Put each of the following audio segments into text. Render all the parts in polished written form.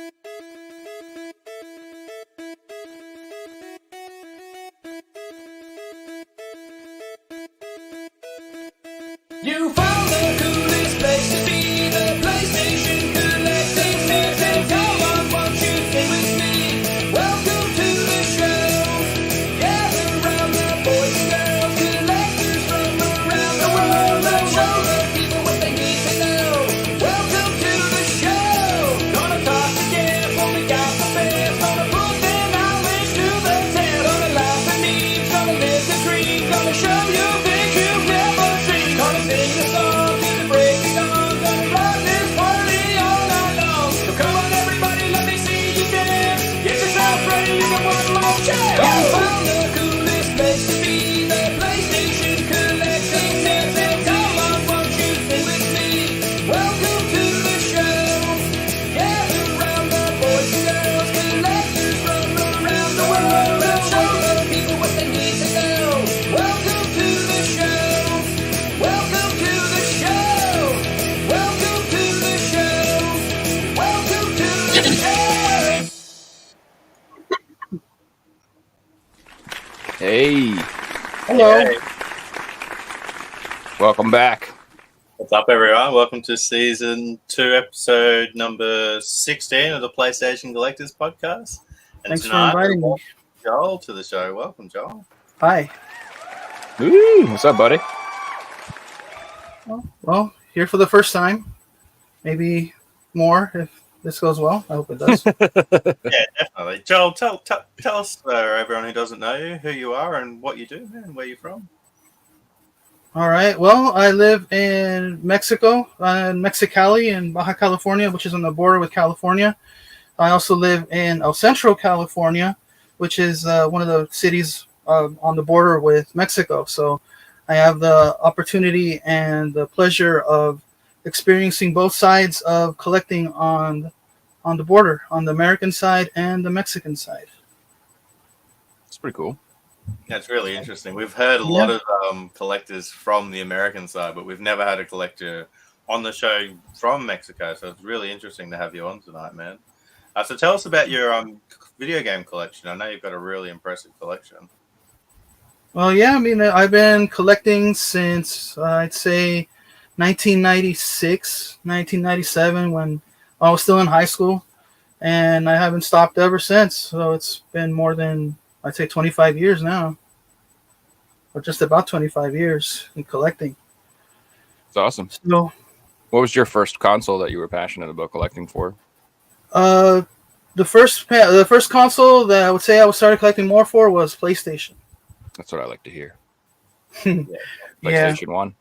You found the coolest place to be, the PlayStation collecting nerds, and come on, won't you sing with me? Welcome to the show. Gather round the boys and girls, collectors from around the world. Let's show the people what they need to know. Welcome to the show. Gonna talk again when we got the best. Gonna put their knowledge to the test. Gonna laugh and memes, gonna live the dream. Gonna show you things you've never seen. Gonna sing the song to the break of dawn. Gonna rock this party all night long. So come on everybody, let me see you dance. Get yourself ready, you got one more chance. You found the coolest place to be, the PlayStation collecting nerds, and come on, won't you sing with me? Welcome to the show. Gather round the boys and girls, collectors from around the world. Let's show the people what they need to know. Welcome to the show. Welcome to the show. Welcome to the show. Welcome to the show. Hey, Hello. Hey, welcome back. what's up, everyone? Welcome to season 2, episode number 16 of the PlayStation Collectors Podcast. And Thanks for tonight, inviting me. Joel to the show. Welcome, Joel. Hi. Woo, what's up, buddy? Well, here for the first time. Maybe more if this goes well. I hope it does. Yeah, definitely. Joel, tell us, everyone who doesn't know you, who you are and what you do and where you're from. All right. Well, I live in Mexico, in Mexicali in Baja California, which is on the border with California. I also live in El Centro, California, which is one of the cities on the border with Mexico. So I have the opportunity and the pleasure of experiencing both sides of collecting on the border, on the American side and the Mexican side. It's pretty cool. That's really interesting. We've heard a lot of collectors from the American side, but we've never had a collector on the show from Mexico. So it's really interesting to have you on tonight, man. So tell us about your video game collection. I know you've got a really impressive collection. Well, yeah, I mean, I've been collecting since, I'd say, 1996, 1997, when I was still in high school, and I haven't stopped ever since. So it's been more than, I'd say, 25 years now, or just about 25 years in collecting. It's awesome. So, What was your first console that you were passionate about collecting for? the first console that I would say I started collecting more for was PlayStation. That's what I like to hear. Yeah. PlayStation 1.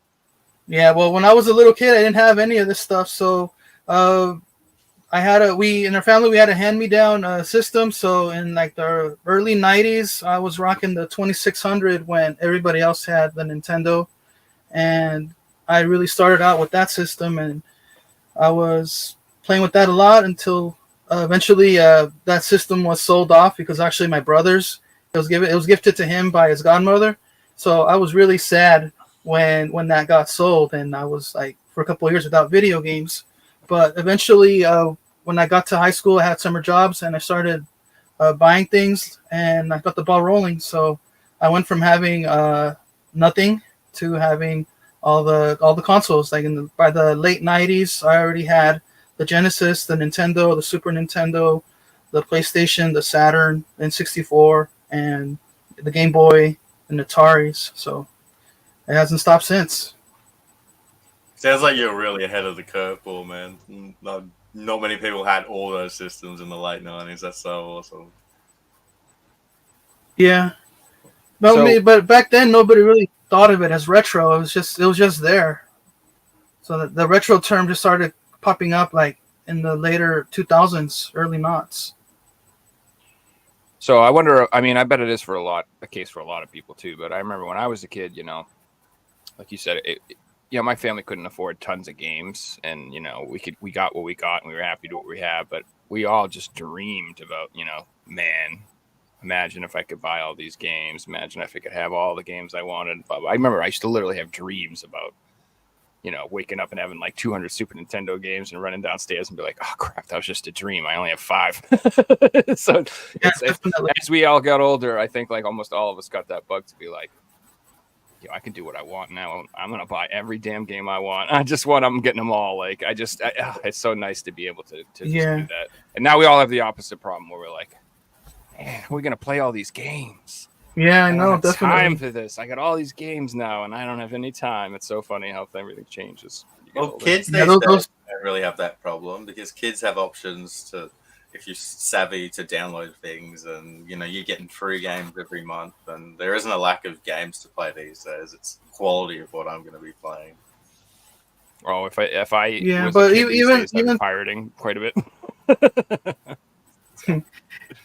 Yeah, well, when I was a little kid, I didn't have any of this stuff. So, we in our family, we had a hand-me-down system. So in like the early 90s, I was rocking the 2600 when everybody else had the Nintendo. And I really started out with that system, and I was playing with that a lot until eventually that system was sold off because actually my brother's, it was gifted to him by his godmother. So I was really sad when that got sold, and I was like for a couple of years without video games. But eventually, when I got to high school, I had summer jobs, and I started buying things, and I got the ball rolling. So I went from having nothing to having all the consoles. Like by the late 90s, I already had the Genesis, the Nintendo, the Super Nintendo, the PlayStation, the Saturn, N64, and the Game Boy, and Ataris. So it hasn't stopped since. Sounds like you're really ahead of the curveball, man. Not many people had all those systems in the late 90s. That's so awesome. Yeah. But back then, nobody really thought of it as retro. It was just there. So the retro term just started popping up like in the later 2000s, early noughts. So I wonder, I mean, I bet it is a case for a lot of people too, but I remember when I was a kid, like you said, my family couldn't afford tons of games, and, we got what we got and we were happy to do what we have, but we all just dreamed about, man, imagine if I could buy all these games, imagine if I could have all the games I wanted. I remember I used to literally have dreams about, waking up and having like 200 Super Nintendo games and running downstairs and be like, oh crap, that was just a dream. I only have 5. So as we all got older, I think like almost all of us got that bug to be like, I can do what I want now. I'm gonna buy every damn game I want. I'm getting them all. Like it's so nice to be able to just do that. And now we all have the opposite problem where we're like, man, we're gonna play all these games. Yeah, I don't know, have definitely. time for this. I got all these games now, and I don't have any time. It's so funny how everything changes. Well, older. kids these days don't really have that problem because kids have options to, if you're savvy, to download things, and you're getting free games every month, and there isn't a lack of games to play these days. It's the quality of what I'm going to be playing. Oh, if I yeah, but even pirating quite a bit.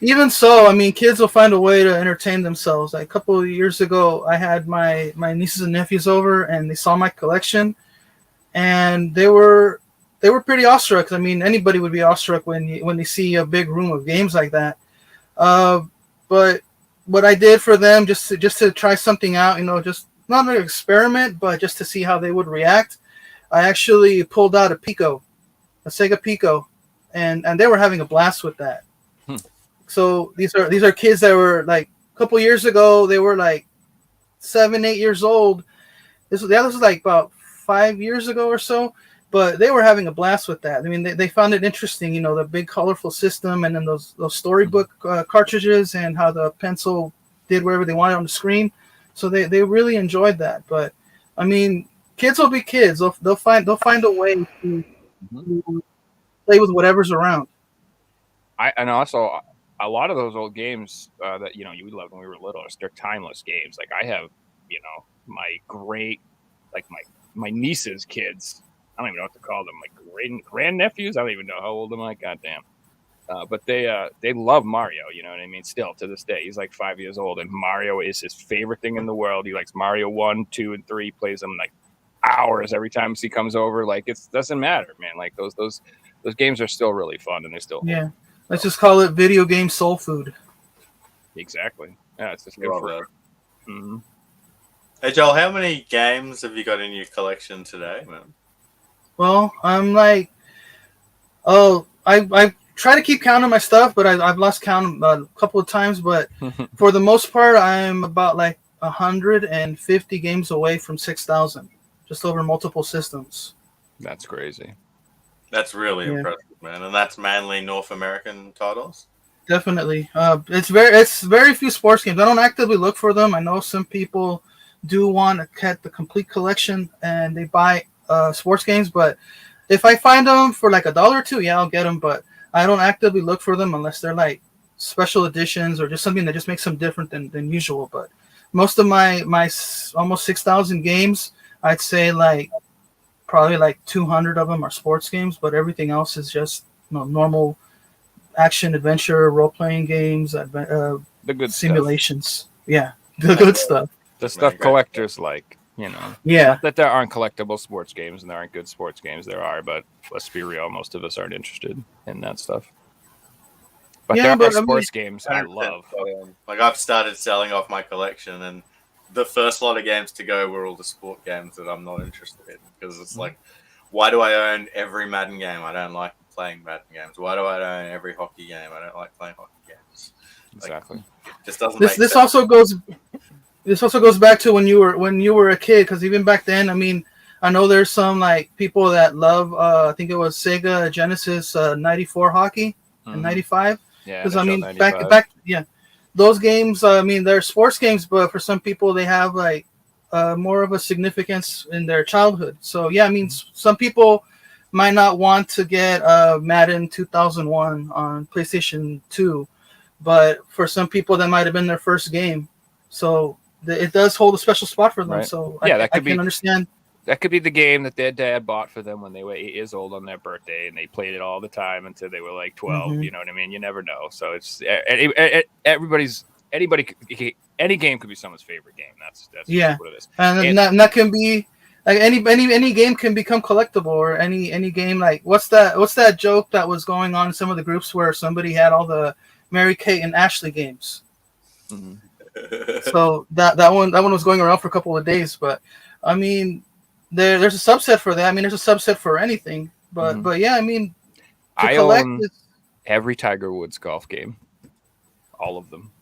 Even so, I mean, kids will find a way to entertain themselves. Like a couple of years ago, I had my nieces and nephews over, and they saw my collection, and they were pretty awestruck. I mean, anybody would be awestruck when they see a big room of games like that. But what I did for them, just to try something out, just not an experiment, but just to see how they would react, I actually pulled out a Sega Pico, and they were having a blast with that. So these are kids that were like a couple years ago. They were like 7, 8 years old. This was like about 5 years ago or so. But they were having a blast with that. I mean, they found it interesting, the big colorful system, and then those storybook cartridges, and how the pencil did whatever they wanted on the screen. So they really enjoyed that. But I mean, kids will be kids. They'll find a way to play with whatever's around. And also a lot of those old games that you loved when we were little, they're timeless games. Like I have, my great, like my niece's kids. I don't even know what to call them. Like grandnephews. I don't even know how old am I. Goddamn. But they love Mario. You know what I mean? Still to this day, he's like 5 years old, and Mario is his favorite thing in the world. He likes Mario 1, 2, and 3. Plays them like hours every time he comes over. Like it doesn't matter, man. Like those games are still really fun, and they're still Let's just call it video game soul food. Exactly. Yeah, it's just good for it. Mm-hmm. Hey Joel, how many games have you got in your collection today, man? Well, I'm like, I try to keep count of my stuff, but I've lost count a couple of times. But for the most part, I'm about like 150 games away from 6,000, just over multiple systems. That's crazy. That's really impressive, man. And that's mainly North American titles? Definitely. It's very few sports games. I don't actively look for them. I know some people do want to get the complete collection and they buy sports games, but if I find them for like $1 or $2, I'll get them, but I don't actively look for them unless they're like special editions or just something that just makes them different than usual. But most of my almost 6,000 games, I'd say like probably like 200 of them are sports games, but everything else is just normal action, adventure, role-playing games, the good simulations. Stuff. Yeah, the good stuff. The stuff collectors like, Yeah. Not that there aren't collectible sports games and there aren't good sports games. There are, but let's be real, most of us aren't interested in that stuff. But there are sports games I love. Like I've started selling off my collection, and the first lot of games to go were all the sport games that I'm not interested in, because it's like, why do I own every Madden game? I don't like playing Madden games. Why do I own every hockey game? I don't like playing hockey games. Exactly. Just doesn't. This also goes back to when you were a kid, because even back then, I mean, I know there's some like people that love I think it was Sega Genesis 94 hockey and 95. Yeah. Because I mean, back those games. I mean, they're sports games, but for some people, they have like more of a significance in their childhood. So yeah, I mean, some people might not want to get Madden 2001 on PlayStation 2, but for some people, that might have been their first game. So it does hold a special spot for them. Right. So I can understand. That could be the game that their dad bought for them when they were 8 years old on their birthday, and they played it all the time until they were like 12. Mm-hmm. You know what I mean? You never know. So it's any game could be someone's favorite game. That's what it is. And that can be like any game can become collectible, or any game. Like what's that joke that was going on in some of the groups where somebody had all the Mary Kate and Ashley games? Mm-hmm. So that one was going around for a couple of days, but I mean, there's a subset for that. I mean, there's a subset for anything, but Mhm. but yeah, I mean, to I collect own is, every Tiger Woods golf game, all of them.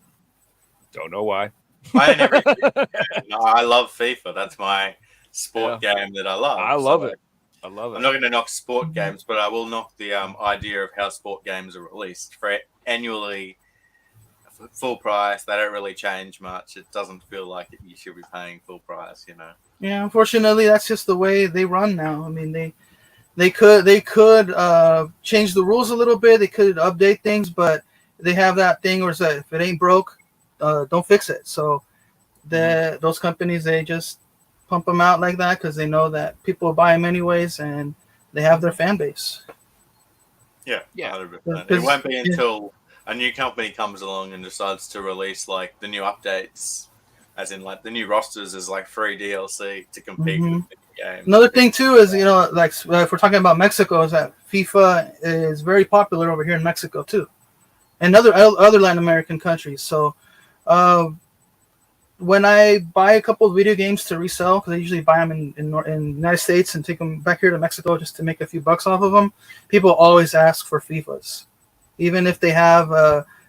Don't know why. I own every FIFA game. No, I love FIFA. That's my sport Yeah. game that I love. I love So it. I love I'm it. not going to knock sport Mhm. games, but I will knock the idea of how sport games are released for annually full price. They don't really change much. It doesn't feel like you should be paying full price, you know. yeah. Unfortunately, that's just the way they run now. I mean, they could change the rules a little bit. They could update things, but they have that thing where it's like, if it ain't broke, don't fix it. So those companies, they just pump them out like that because they know that people will buy them anyways, and they have their fan base. Yeah, Yeah. 100%. It won't be until a new company comes along and decides to release like the new updates, as in like the new rosters as like free DLC to compete Mhm. with the new games. Another thing too is, like if we're talking about Mexico, is that FIFA is very popular over here in Mexico too, and other Latin American countries. So uh, when I buy a couple of video games to resell, because I usually buy them in the United States and take them back here to Mexico just to make a few bucks off of them, people always ask for FIFAs, even if they have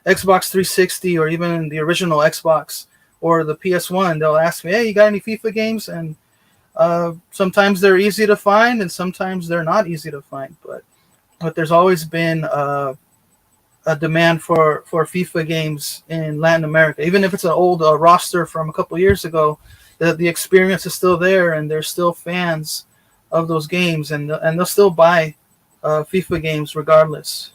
Xbox 360 or even the original Xbox or the PS1. They'll ask me, "Hey, you got any FIFA games?" And sometimes they're easy to find, and sometimes they're not easy to find. But there's always been a demand for FIFA games in Latin America, even if it's an old roster from a couple years ago. The experience is still there, and they're still fans of those games, and they'll still buy FIFA games regardless.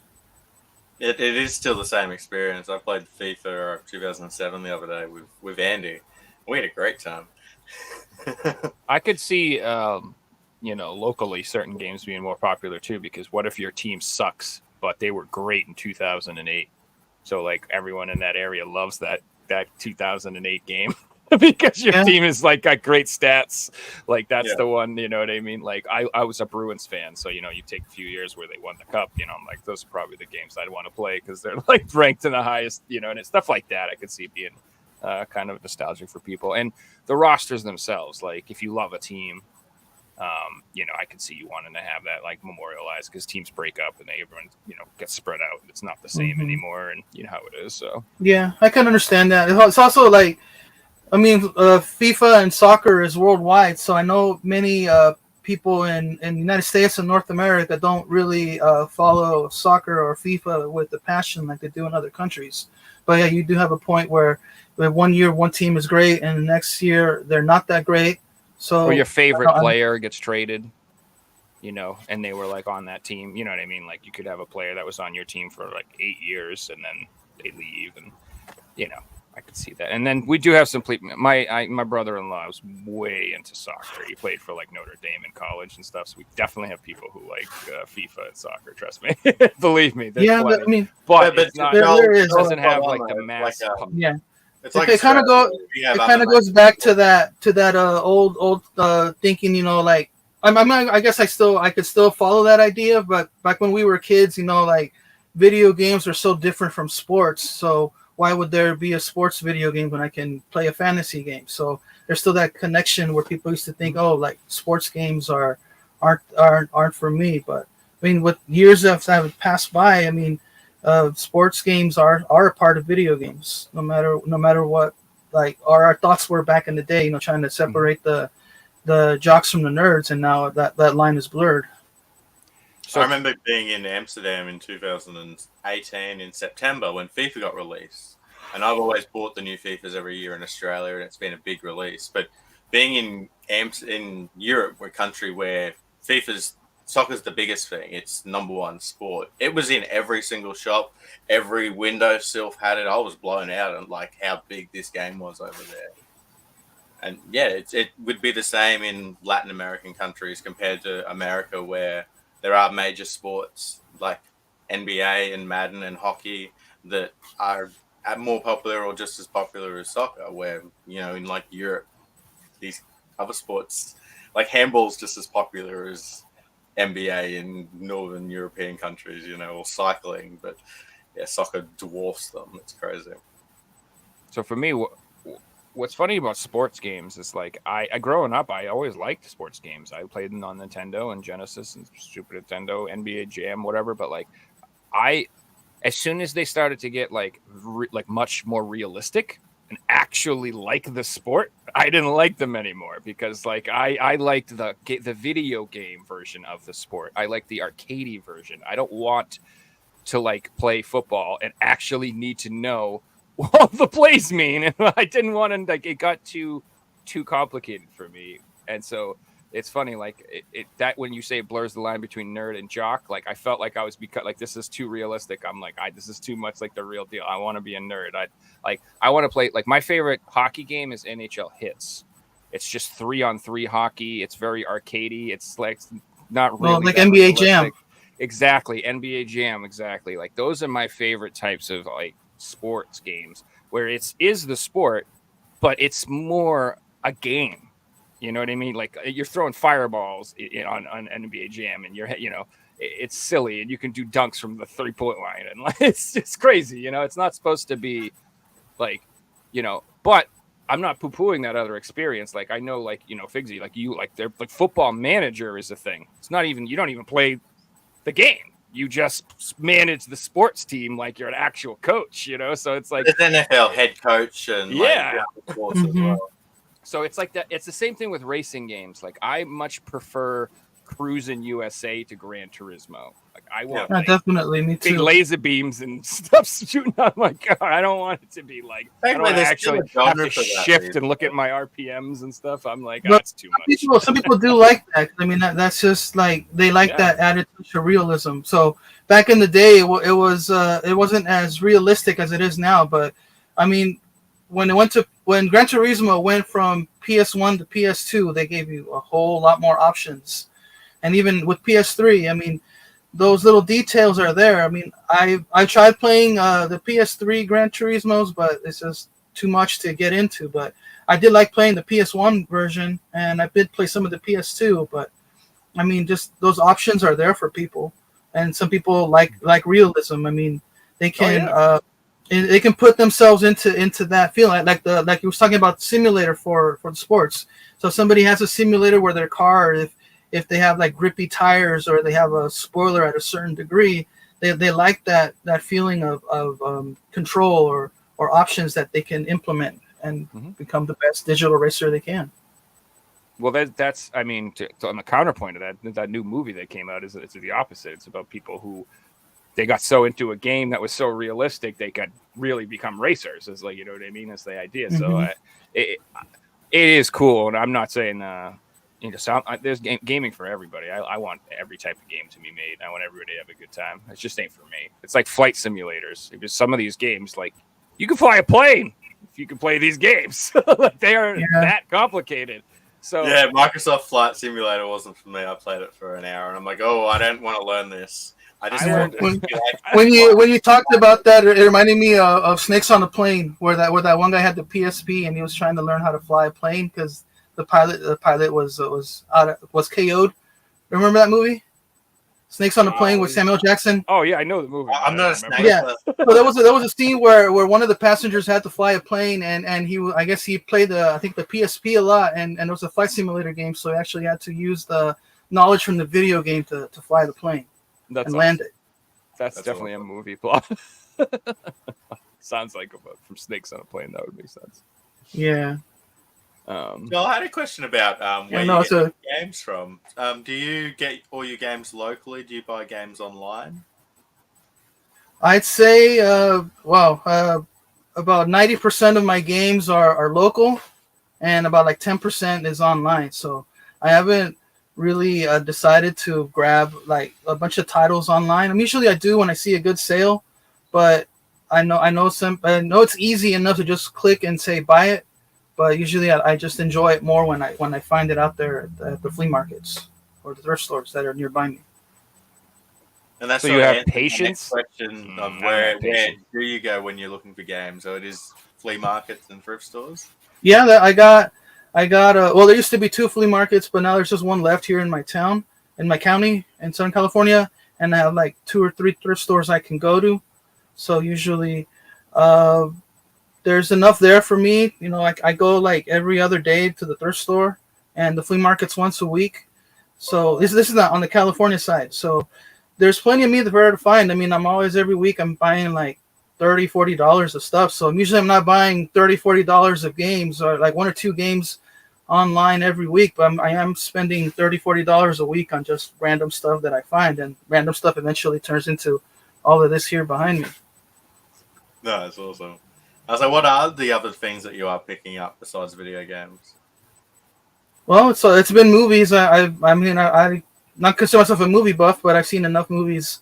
It is still the same experience. I played FIFA 2007 the other day with Andy. We had a great time. I could see, locally certain games being more popular too, because what if your team sucks, but they were great in 2008? So like everyone in that area loves that 2008 game because your Yeah, team is like got great stats. Like that's Yeah. the one, you know what I mean? Like I was a Bruins fan, so you take a few years where they won the cup. I'm like those are probably the games I'd want to play because they're like ranked in the highest, and it's stuff like that. I could see being kind of nostalgic for people and the rosters themselves. Like if you love a team, I could see you wanting to have that like memorialized because teams break up and everyone, gets spread out and it's not the same hmm anymore. And you know how it is. So yeah, I can understand that. It's also like, I mean, FIFA and soccer is worldwide, so I know many people in the United States and North America don't really follow soccer or FIFA with the passion like they do in other countries. But yeah, you do have a point where one year one team is great and the next year they're not that great. or So your favorite player gets traded, and they were like on that team. You know what I mean? Like you could have a player that was on your team for like 8 years and then they leave and, I could see that. And then we do have some my brother-in-law was way into soccer. He played for like Notre Dame in college and stuff. So we definitely have people who like FIFA and soccer. Trust me, believe me. There's yeah, plenty. I mean, But But it's not. there It is. doesn't have spot like on, the though. mass. Yeah. It's like It kind of Australia. go. We have It kind other of goes back to nations. that old thinking. Like I guess I could still follow that idea, but back when we were kids, like video games are so different from sports. So why would there be a sports video game when I can play a fantasy game? So there's still that connection where people used to think, oh, like sports games aren't for me. But I mean, with years that have passed by, I mean, sports games are a part of video games, no matter what. Like our thoughts were back in the day, trying to Mhm. separate the jocks from the nerds, and now that line is blurred. I So remember being in Amsterdam in 2018 in September when FIFA got released. And I've always bought the new FIFAs every year in Australia, and it's been a big release. But being in Europe, a country where soccer's the biggest thing, it's number one sport. It was in every single shop, every windowsill had it. I was blown out at like how big this game was over there. And yeah, it would be the same in Latin American countries compared to America, where there are major sports like NBA and Madden and hockey that are more popular or just as popular as soccer. Where in like Europe, these other sports like handball's just as popular as NBA in Northern European countries, or cycling. But yeah, soccer dwarfs them. It's crazy. So for me, what's funny about sports games is like I growing up, I always liked sports games. I played them on Nintendo and Genesis and Super Nintendo, NBA Jam, whatever. But like I, as soon as they started to get like like much more realistic and actually like the sport, I didn't like them anymore because like I liked the video game version of the sport. I like the arcadey version. I don't want to like play football and actually need to know what the plays mean. And I didn't want to like it got too complicated for me. And so it's funny, like that when you say it blurs the line between nerd and jock, like I felt like I was like this is too realistic. I'm like, this is too much like the real deal. I want to be a nerd. I want to play like my favorite hockey game is NHL Hits. It's just 3-on-3 hockey. It's very arcadey. It's like not really like NBA realistic. Jam. Exactly, NBA Jam. Exactly, like those are my favorite types of like sports games where is the sport, but it's more a game. You know what I mean? Like you're throwing fireballs on NBA Jam, and it's silly, and you can do dunks from the 3-point line, and like it's just crazy. You know, it's not supposed to be like, but I'm not poo-pooing that other experience. Like I know, like Figsy, like you, like they're like Football Manager is a thing. It's not even you don't even play the game. You just manage the sports team like you're an actual coach. So it's like there's NFL head coach and yeah. Sports as well. So it's like that. It's the same thing with racing games. Like I much prefer Cruisin' USA to Gran Turismo. Like I want definitely me too. big laser beams and stuff shooting out my car. I don't want it to be like I don't want to actually have to shift and look at my RPMs and stuff. I'm like, that's too much. Some people do like that. I mean, that's just like they like that added to realism. So back in the day, it wasn't as realistic as it is now. But I mean, when Gran Turismo went from PS1 to PS2, they gave you a whole lot more options. And even with PS3, I mean, those little details are there. I mean, I tried playing the PS3 Gran Turismos, but it's just too much to get into. But I did like playing the PS1 version, and I did play some of the PS2. But I mean, just those options are there for people, and some people like realism. I mean, they can they can put themselves into that feeling, like you was talking about simulator for the sports. So somebody has a simulator where their car, if they have like grippy tires or they have a spoiler at a certain degree, they like that feeling of control or options that they can implement and become the best digital racer they can. Well, that's I mean, on the counterpoint of that new movie that came out is it's the opposite. It's about people who they got so into a game that was so realistic they could really become racers. It's like, you know what I mean? That's the idea. So it is cool, and I'm not saying there's gaming for everybody. I want every type of game to be made. I want everybody to have a good time. It just ain't for me. It's like flight simulators. Because some of these games, like you can fly a plane if you can play these games. Like they are that complicated. So yeah, Microsoft Flight Simulator wasn't for me. I played it for an hour, and I'm like, I don't want to learn this. When you talked about that, it reminded me of Snakes on a Plane, where that one guy had the PSP and he was trying to learn how to fly a plane because the pilot was KO'd. Remember that movie? Snakes on a Plane with Samuel Jackson. Oh yeah, I know the movie. I'm not a snake. Yeah, so there was a scene where one of the passengers had to fly a plane, and I guess he played the PSP a lot, and it was a flight simulator game, so he actually had to use the knowledge from the video game to fly the plane. That's and land it. That's definitely a movie plot. Sounds like from Snakes on a Plane. That would make sense. Yeah. Well, I had a question about where you get games from. Do you get all your games locally? Do you buy games online? I'd say, about 90% of my games are local, and about like 10% is online. So I haven't really decided to grab like a bunch of titles online. Usually I do when I see a good sale, but I know it's easy enough to just click and say buy it. But usually I just enjoy it more when I find it out there at the flea markets or the thrift stores that are nearby me. And that's so you have patience. Question of where do you go when you're looking for games? So it is flea markets and thrift stores. Yeah, I got. Well, there used to be 2 flea markets, but now there's just one left here in my town, in my county, in Southern California, and I have like 2 or 3 thrift stores I can go to. So usually, there's enough there for me. You know, like I go like every other day to the thrift store, and the flea market's once a week. So this is not on the California side. So there's plenty of meat there to find. I mean, I'm always every week I'm buying like $30-$40 of stuff. So I'm not buying $30-$40 of games or like one or two games online every week, but I am spending $30-$40 a week on just random stuff that I find, and random stuff eventually turns into all of this here behind me. No, that's awesome. I was like, what are the other things that you are picking up besides video games? Well, it's been movies. I not consider myself a movie buff, but I've seen enough movies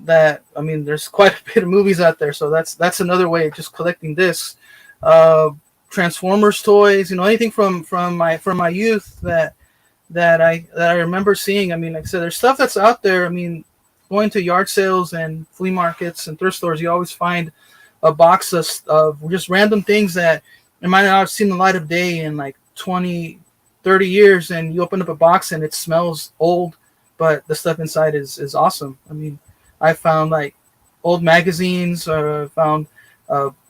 that there's quite a bit of movies out there. So that's another way of just collecting discs. Transformers toys, anything from my youth that I remember seeing. I mean, like I said, there's stuff that's out there. I mean, going to yard sales and flea markets and thrift stores, you always find a box of just random things that it might not have seen the light of day in like 20, 30 years, and you open up a box and it smells old, but the stuff inside is awesome. I mean, I found like old magazines, or found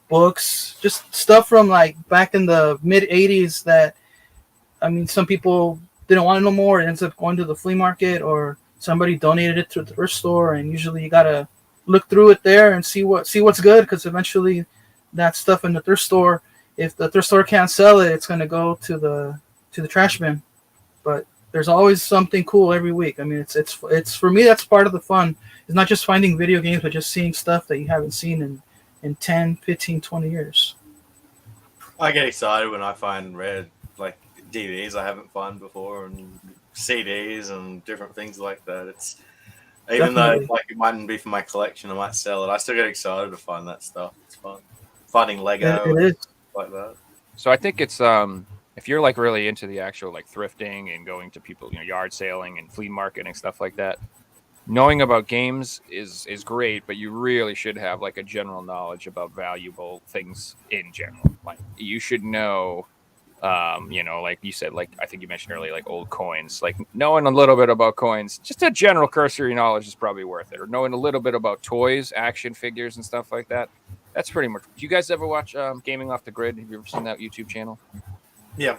books, just stuff from like back in the mid 80s that, some people didn't want it no more. It ends up going to the flea market, or somebody donated it to the thrift store, and usually you gotta look through it there and see what's good, because eventually that stuff in the thrift store, if the thrift store can't sell it, it's gonna go to the trash bin. But there's always something cool every week. I mean, it's for me, that's part of the fun. It's not just finding video games, but just seeing stuff that you haven't seen in 10, 15, 20 years. I get excited when I find rare like DVDs I haven't found before, and CDs and different things like that. It's even Definitely. though like it mightn't be for my collection, I might sell it. I still get excited to find that stuff. It's fun finding Lego It is. like that. So I think it's if you're like really into the actual like thrifting and going to people, yard sailing and flea market and stuff like that, knowing about games is great, but you really should have like a general knowledge about valuable things in general. Like you should know, like you said, like I think you mentioned earlier, like old coins, like knowing a little bit about coins, just a general cursory knowledge is probably worth it. Or knowing a little bit about toys, action figures and stuff like that. That's pretty much. Do you guys ever watch Gaming Off the Grid? Have you ever seen that YouTube channel? Yeah.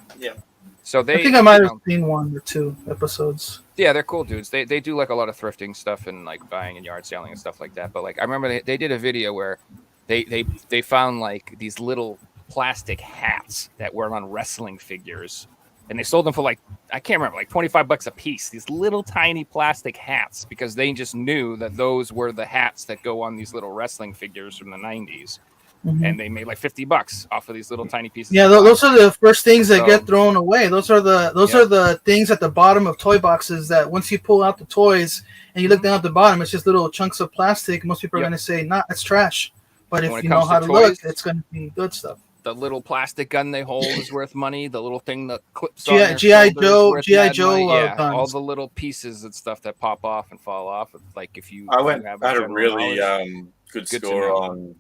So I they, think I might have seen one or two episodes. yeah, they're cool dudes. They do like a lot of thrifting stuff and like buying and yard selling and stuff like that. But like I remember they did a video where they found like these little plastic hats that were on wrestling figures, and they sold them for like, I can't remember, like $25 a piece. These little tiny plastic hats, because they just knew that those were the hats that go on these little wrestling figures from the 90s. Mm-hmm. And they made like $50 off of these little tiny pieces. Yeah, those are the first things that get thrown away. Those are Yep. the things at the bottom of toy boxes that once you pull out the toys and you look down at the bottom, it's just little chunks of plastic. Most people are Yep. going to say, "Nah, it's trash." But When if it you know comes to how to toys, look, it's going to be good stuff. the little plastic gun they hold is worth money. The little thing that clips on their GI shoulder is Joe, worth GI mad Joe money. Yeah, guns. all the little pieces and stuff that pop off and fall off. Like if you, I have had a general really knowledge, good Good to score know. on.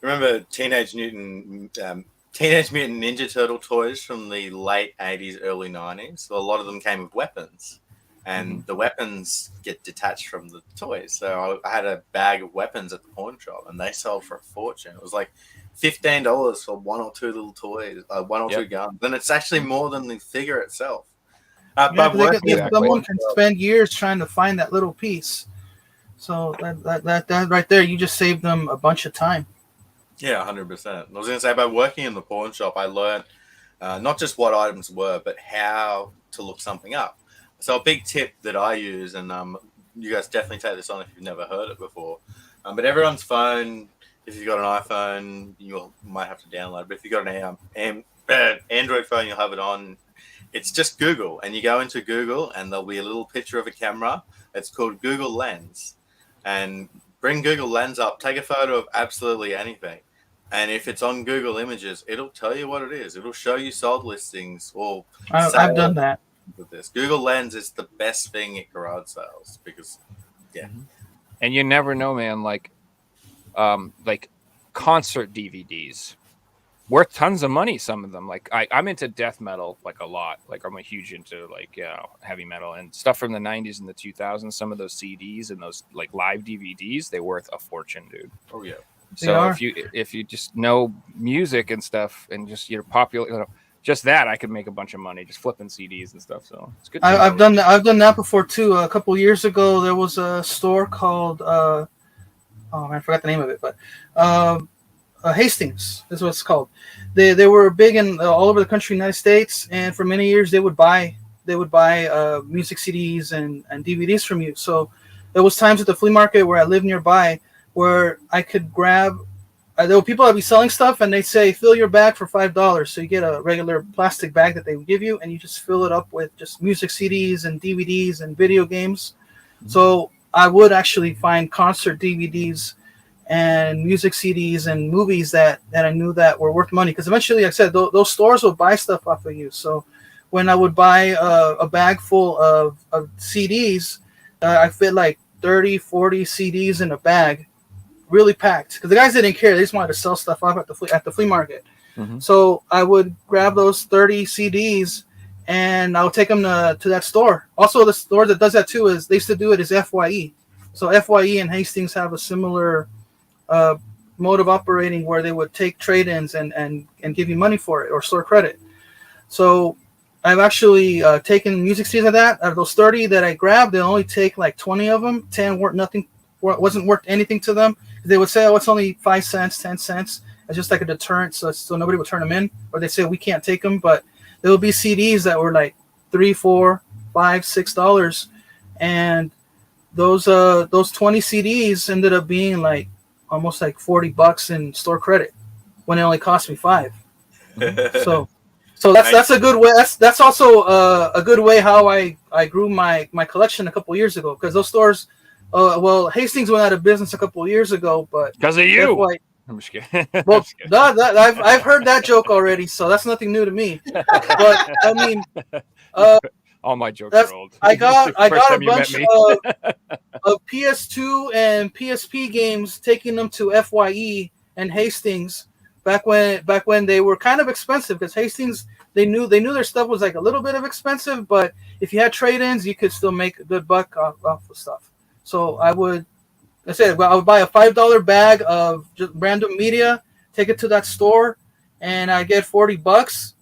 Remember Teenage Mutant Ninja Turtle toys from the late 80s, early 90s? So a lot of them came with weapons, and the weapons get detached from the toys. So I had a bag of weapons at the pawn shop, and they sold for a fortune. It was like $15 for one or two little toys, one or two guns. And it's actually more than the figure itself. Yeah, But someone can spend years trying to find that little piece. So that right there, you just saved them a bunch of time. Yeah, 100%. I was going to say, by working in the pawn shop, I learned not just what items were, but how to look something up. So a big tip that I use, and you guys definitely take this on if you've never heard it before, but everyone's phone, if you've got an iPhone, you might have to download it. But if you've got an Android phone, you'll have it on. It's just Google, and you go into Google, and there'll be a little picture of a camera. It's called Google Lens. And bring Google Lens up, take a photo of absolutely anything. And if it's on Google Images, it'll tell you what it is. It'll show you sold listings or I've done that. with this. Google Lens is the best thing at garage sales because, and you never know, man. Like concert DVDs, worth tons of money. Some of them, like I'm into death metal like a lot. Like I'm a huge into like heavy metal and stuff from the 90s and the 2000s. Some of those CDs and those like live DVDs, they worth a fortune, dude. Oh yeah. So are. if you just know music and stuff and just you're popular, just that I could make a bunch of money just flipping CDs and stuff. So it's good to know. I've done that. I've done that before too. A couple years ago, there was a store called oh man, I forgot the name of it, but Hastings is what it's called. They were big in all over the country, United States, and for many years they would buy music CDs and DVDs from you. So there was times at the flea market where I lived nearby where I could grab. There were people that would be selling stuff, and they'd say, "Fill your bag for $5." So you get a regular plastic bag that they would give you, and you just fill it up with just music CDs and DVDs and video games. So I would actually find concert DVDs and music CDs and movies that I knew that were worth money. Because eventually, like I said, those stores would buy stuff off of you. So when I would buy a bag full of CDs, I fit like 30, 40 CDs in a bag, really packed. Because the guys didn't care. They just wanted to sell stuff off at the flea market. Mm-hmm. So I would grab those 30 CDs and I would take them to that store. Also, the store that does that too is they used to do it as FYE. So FYE and Hastings have a similar mode of operating where they would take trade-ins and give you money for it or store credit. So I've actually taken music CDs of that. Out of those 30 that I grabbed, they only take like 20 of them. 10 wasn't worth anything to them. They would say, "Oh, it's only 5 cents, 10 cents." It's just like a deterrent, so nobody would turn them in. Or they say, "We can't take them," but there would be CDs that were like $3, $4, $5, $6, and those 20 CDs ended up being like almost like $40 in store credit when it only cost me $5. So that's a good way. That's also a good way how I grew my collection a couple years ago, because those stores, well, Hastings went out of business a couple years ago, but Because of you. I'm just kidding. Well, I've heard that joke already, so that's nothing new to me. But I mean, all my jokes are old. I got a time you bunch met me. of PS2 and PSP games, taking them to FYE and Hastings back when they were kind of expensive, because Hastings they knew their stuff was like a little bit of expensive, but if you had trade-ins, you could still make a good buck off the stuff. So I would buy a $5 bag of just random media, take it to that store, and I get $40.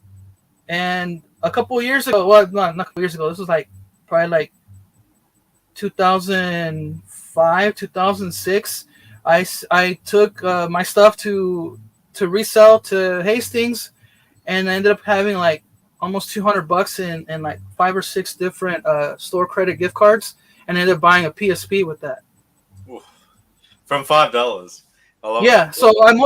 And a couple years ago, well, not a couple years ago, this was like probably like 2005, 2006. I took my stuff to resell to Hastings, and I ended up having like almost $200 in like 5 or 6 different store credit gift cards, and I ended up buying a PSP with that. From $5. I love Yeah, it. so I'm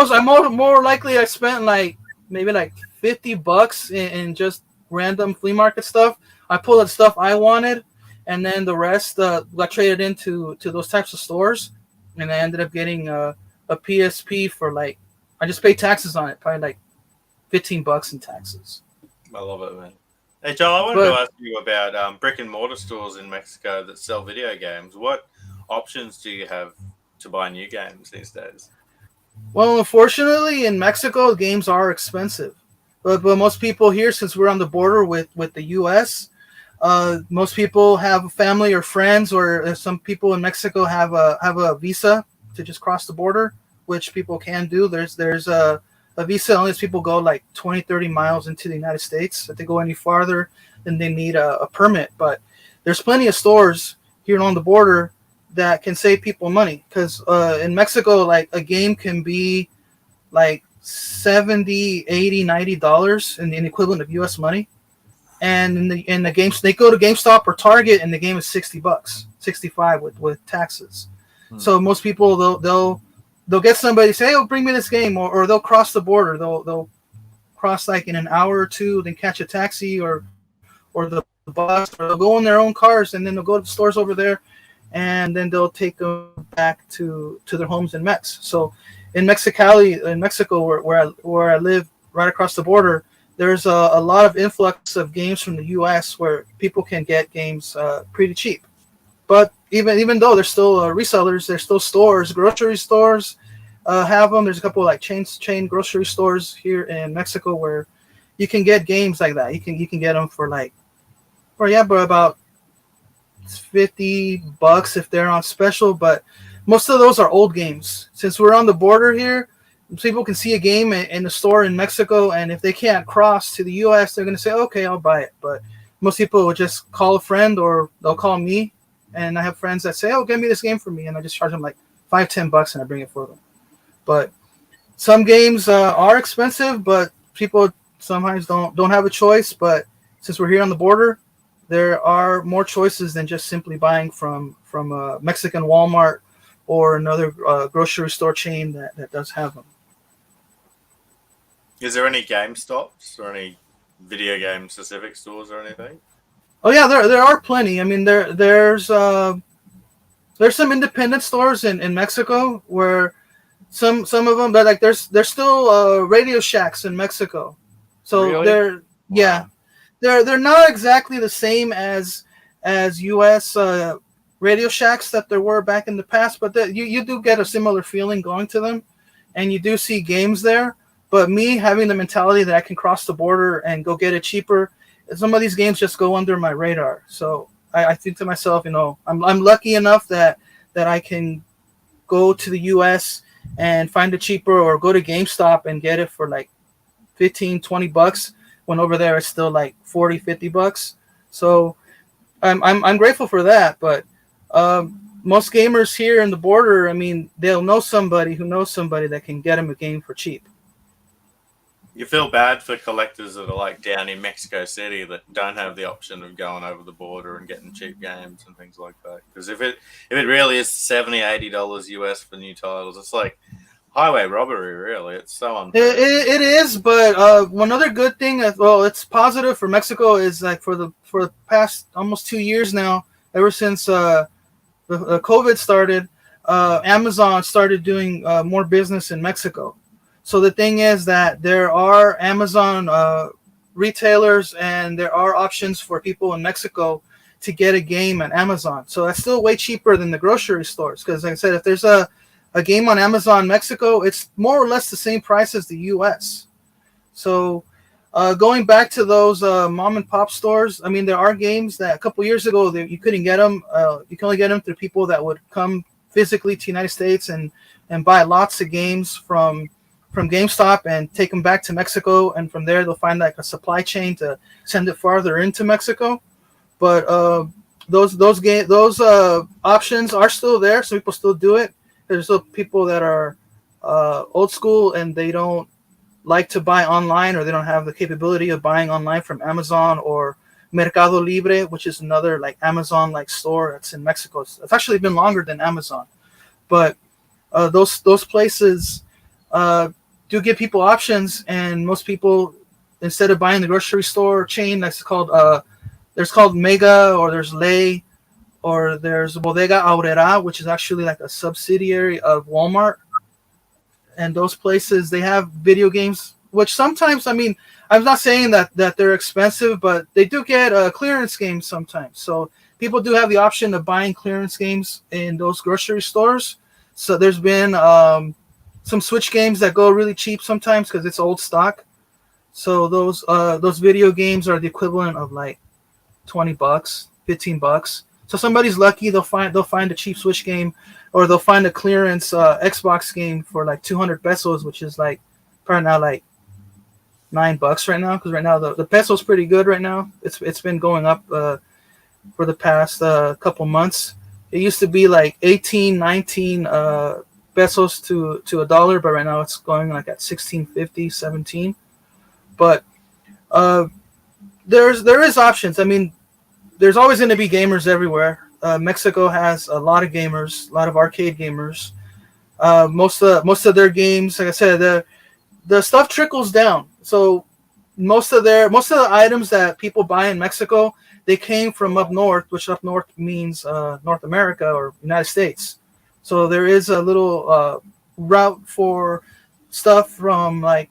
more likely I spent like maybe like $50 in just random flea market stuff. I pulled out stuff I wanted, and then the rest got traded into those types of stores, and I ended up getting a PSP for like, I just paid taxes on it, probably like $15 in taxes. I love it, man. Hey, Joel, I wanted to ask you about brick and mortar stores in Mexico that sell video games. What options do you have to buy new games these days? Well, unfortunately, in Mexico, games are expensive. But most people here, since we're on the border with the U.S., most people have family or friends, or some people in Mexico have a visa to just cross the border, which people can do. There's a visa only as people go like 20, 30 miles into the United States. If they go any farther, then they need a permit. But there's plenty of stores here along the border that can save people money, because in Mexico, like a game can be like $70, $80, $90 in the equivalent of US money, and in the games they go to GameStop or Target and the game is $60, $65 with taxes. So most people they'll get somebody say, "Hey, oh, bring me this game," or they'll cross the border. They'll cross like in an hour or two, then catch a taxi or the bus, or they'll go in their own cars, and then they'll go to the stores over there, and then they'll take them back to their homes in Mex. So in Mexicali, in Mexico, where I live right across the border, there's a lot of influx of games from the U.S. where people can get games pretty cheap. But even though there's still resellers, there's still stores, grocery stores have them. There's a couple of like chain grocery stores here in Mexico where you can get games like that. You can get them for but about $50 if they're on special. But most of those are old games. Since we're on the border here, people can see a game in the store in Mexico, and if they can't cross to the U.S., they're going to say, okay, I'll buy it. But most people will just call a friend or they'll call me, and I have friends that say, oh, get me this game for me, and I just charge them like $5-10 and I bring it for them. But some games are expensive, but people sometimes don't have a choice. But since we're here on the border, there are more choices than just simply buying from a Mexican Walmart or another grocery store chain that does have them. Is there any GameStops or any video game specific stores or anything? Oh yeah, there are plenty. I mean, there's some independent stores in Mexico where some of them, but like there's still Radio Shacks in Mexico. So Really? yeah, Wow. they're not exactly the same as U.S. Radio Shacks that there were back in the past, but you do get a similar feeling going to them, and you do see games there. But me having the mentality that I can cross the border and go get it cheaper, some of these games just go under my radar. So I think to myself, I'm lucky enough that I can go to the U.S. and find it cheaper, or go to GameStop and get it for like $15-20, when over there it's still like $40-50. So I'm grateful for that. But most gamers here in the border, I mean, they'll know somebody who knows somebody that can get them a game for cheap. You feel bad for collectors that are like down in Mexico City that don't have the option of going over the border and getting cheap games and things like that. Because if it really is $70-80 US for new titles, it's like highway robbery. Really, it's so unfair. It is, but one other good thing, well, it's positive for Mexico, is like for the past almost 2 years now, ever since the COVID started, Amazon started doing more business in Mexico. So the thing is that there are Amazon retailers, and there are options for people in Mexico to get a game on Amazon. So that's still way cheaper than the grocery stores. Because like I said, if there's a game on Amazon Mexico, it's more or less the same price as the U.S. So going back to those mom and pop stores, I mean, there are games that a couple years ago you couldn't get them. You can only get them through people that would come physically to the United States and buy lots of games from GameStop and take them back to Mexico, and from there they'll find like a supply chain to send it farther into Mexico. But those options are still there, so people still do it. There's still people that are old school and they don't like to buy online, or they don't have the capability of buying online from Amazon or Mercado Libre, which is another like Amazon like store that's in Mexico. It's actually been longer than Amazon, but those places do give people options, and most people, instead of buying the grocery store chain that's called there's called Mega, or there's Ley, or there's Bodega Aurrera, which is actually like a subsidiary of Walmart. And those places, they have video games, which sometimes, I mean, I'm not saying that they're expensive, but they do get clearance games sometimes. So people do have the option of buying clearance games in those grocery stores. So there's been some Switch games that go really cheap sometimes because it's old stock. So those video games are the equivalent of like $20, $15. So somebody's lucky, they'll find a cheap Switch game, or they'll find a clearance Xbox game for like 200 pesos, which is like probably now like $9 right now, because right now the peso's pretty good right now. It's been going up for the past couple months. It used to be like 18, 19 pesos to a dollar, but right now it's going like at 16.50, 17. But there is options. I mean, there's always going to be gamers everywhere. Mexico has a lot of gamers, a lot of arcade gamers. Most of their games, like I said, the stuff trickles down. So most of the items that people buy in Mexico, they came from up north, which up north means North America or United States. So there is a little route for stuff from like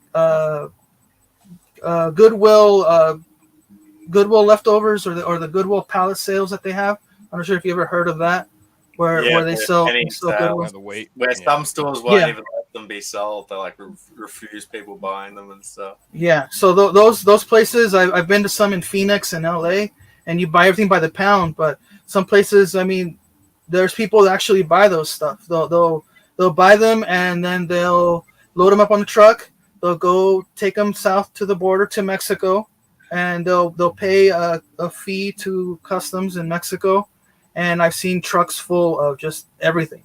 Goodwill leftovers, or the Goodwill pallet sales that they have. I'm not sure if you ever heard of that, where they sell Goodwill. The weight. Where some stores won't even let them be sold. They like refuse people buying them and stuff. Yeah, so those places, I've been to some in Phoenix and LA, and you buy everything by the pound. But some places, I mean, there's people that actually buy those stuff. They'll buy them and then they'll load them up on the truck. They'll go take them south to the border to Mexico, and they'll pay a fee to customs in Mexico. And I've seen trucks full of just everything,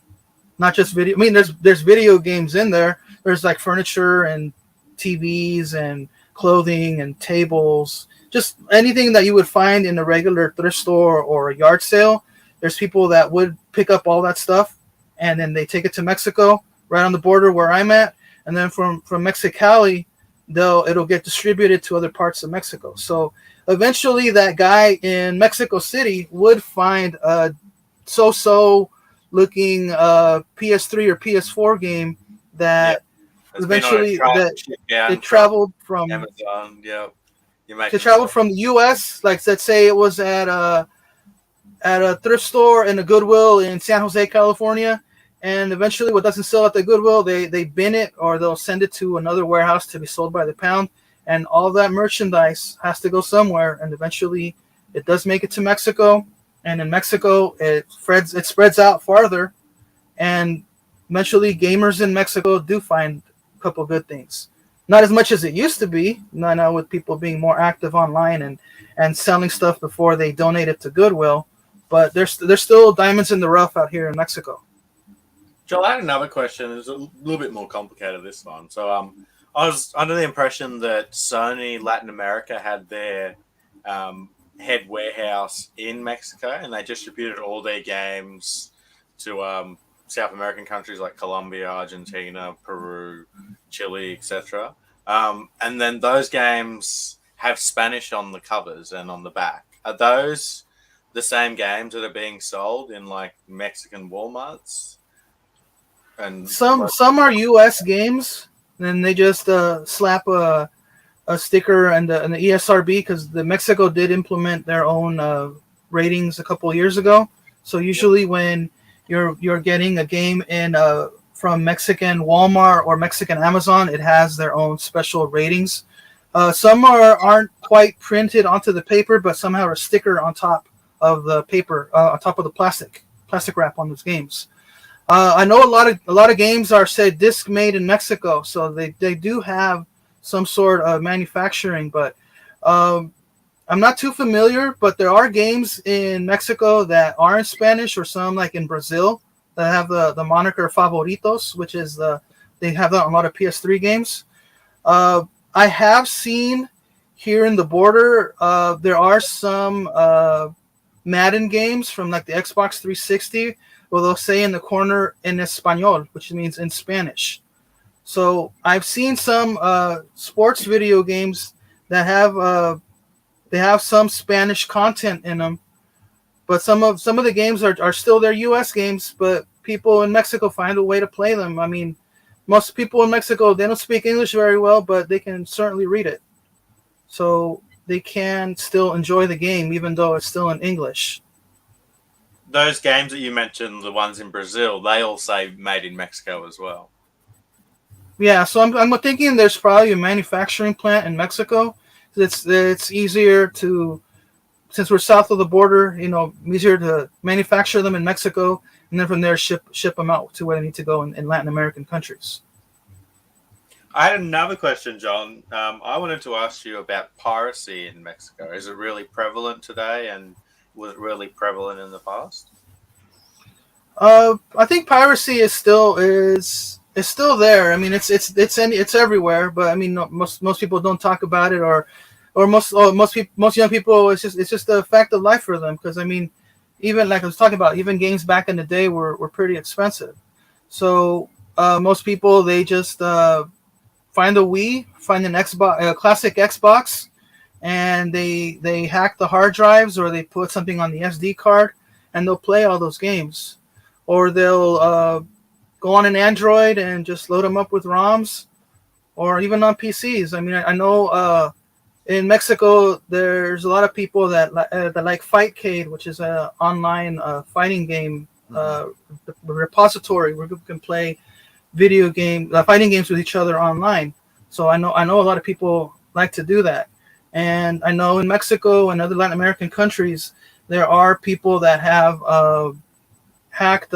not just video. I mean, there's video games in there. There's like furniture and TVs and clothing and tables, just anything that you would find in a regular thrift store or a yard sale. There's people that would pick up all that stuff, and then they take it to Mexico, right on the border where I'm at, and then from Mexicali, it'll get distributed to other parts of Mexico. So eventually, that guy in Mexico City would find a so-so looking PS3 or PS4 game that eventually it traveled from Amazon. Yeah, it traveled from the U.S. Like, let's say it was at a thrift store in a Goodwill in San Jose, California, and eventually what doesn't sell at the Goodwill, they bin it, or they'll send it to another warehouse to be sold by the pound, and all that merchandise has to go somewhere, and eventually it does make it to Mexico, and in Mexico it spreads out farther, and eventually gamers in Mexico do find a couple good things. Not as much as it used to be, now with people being more active online and selling stuff before they donate it to Goodwill, but there's still diamonds in the rough out here in Mexico. Joel, I had another question. It's a little bit more complicated, this one. So I was under the impression that Sony Latin America had their head warehouse in Mexico, and they distributed all their games to South American countries like Colombia, Argentina, Peru, Chile, etc. And then those games have Spanish on the covers and on the back. Are those the same games that are being sold in like Mexican Walmarts? And some are U.S. games, and they just slap a sticker and the ESRB, because the Mexico did implement their own ratings a couple of years ago. So usually when you're getting a game in from Mexican Walmart or Mexican Amazon, it has their own special ratings. Some aren't quite printed onto the paper, but some have a sticker on top of the paper, on top of the plastic wrap on those games. I know a lot of games are said disc made in Mexico, so they do have some sort of manufacturing, but I'm not too familiar. But there are games in Mexico that are in Spanish, or some like in Brazil that have the moniker Favoritos, which is they have that on a lot of PS3 games. I have seen here in the border there are some Madden games from like the Xbox 360. Well, they'll say in the corner "en español," which means in Spanish. So I've seen some sports video games that have some Spanish content in them, but some of the games are still their U.S. games. But people in Mexico find a way to play them. I mean, most people in Mexico, they don't speak English very well, but they can certainly read it, so they can still enjoy the game even though it's still in English. Those games that you mentioned, the ones in Brazil, they all say made in Mexico as well. Yeah, so I'm thinking there's probably a manufacturing plant in Mexico. It's easier to, since we're south of the border, easier to manufacture them in Mexico, and then from there ship them out to where they need to go in Latin American countries. I had another question, John. I wanted to ask you about piracy in Mexico. Is it really prevalent today, and was it really prevalent in the past? I think piracy is still there. I mean, it's everywhere, but I mean, most people don't talk about it, or most young people, it's just a fact of life for them. Because I mean, even like I was talking about, even games back in the day were pretty expensive. So most people, they just find a Wii, find an Xbox, a classic Xbox, and they hack the hard drives, or they put something on the SD card, and they'll play all those games. Or they'll go on an Android and just load them up with ROMs, or even on PCs. I mean, I know in Mexico there's a lot of people that like Fightcade, which is an online fighting game repository where people can play fighting games with each other online. So I know a lot of people like to do that. And I know in Mexico and other Latin American countries, there are people that have hacked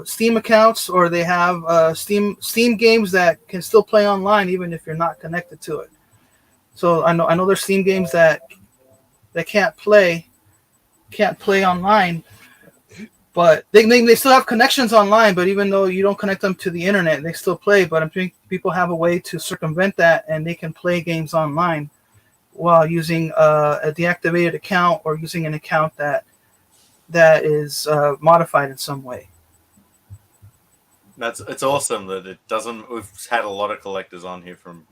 Steam accounts, or they have Steam games that can still play online even if you're not connected to it. So I know there's Steam games that can't play online, but they still have connections online. But even though you don't connect them to the internet, they still play. But I'm think people have a way to circumvent that, and they can play games online while using a deactivated account or using an account that is modified in some way. It's awesome that it doesn't. We've had a lot of collectors on here from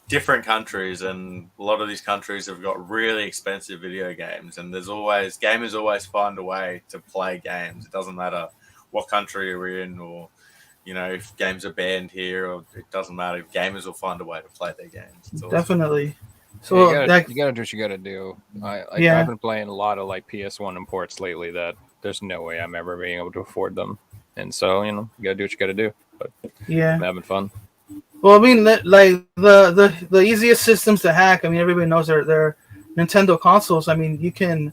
different countries, and a lot of these countries have got really expensive video games, and gamers always find a way to play games. It doesn't matter what country you're in, or if games are banned here, or it doesn't matter. Gamers will find a way to play their games. It's awesome. Definitely. So you gotta do what you gotta do. I've been playing a lot of like PS1 imports lately that there's no way I'm ever being able to afford them, and so you gotta do what you gotta do. But I'm having fun. Well, I mean, like the easiest systems to hack. I mean, everybody knows they're Nintendo consoles. I mean, you can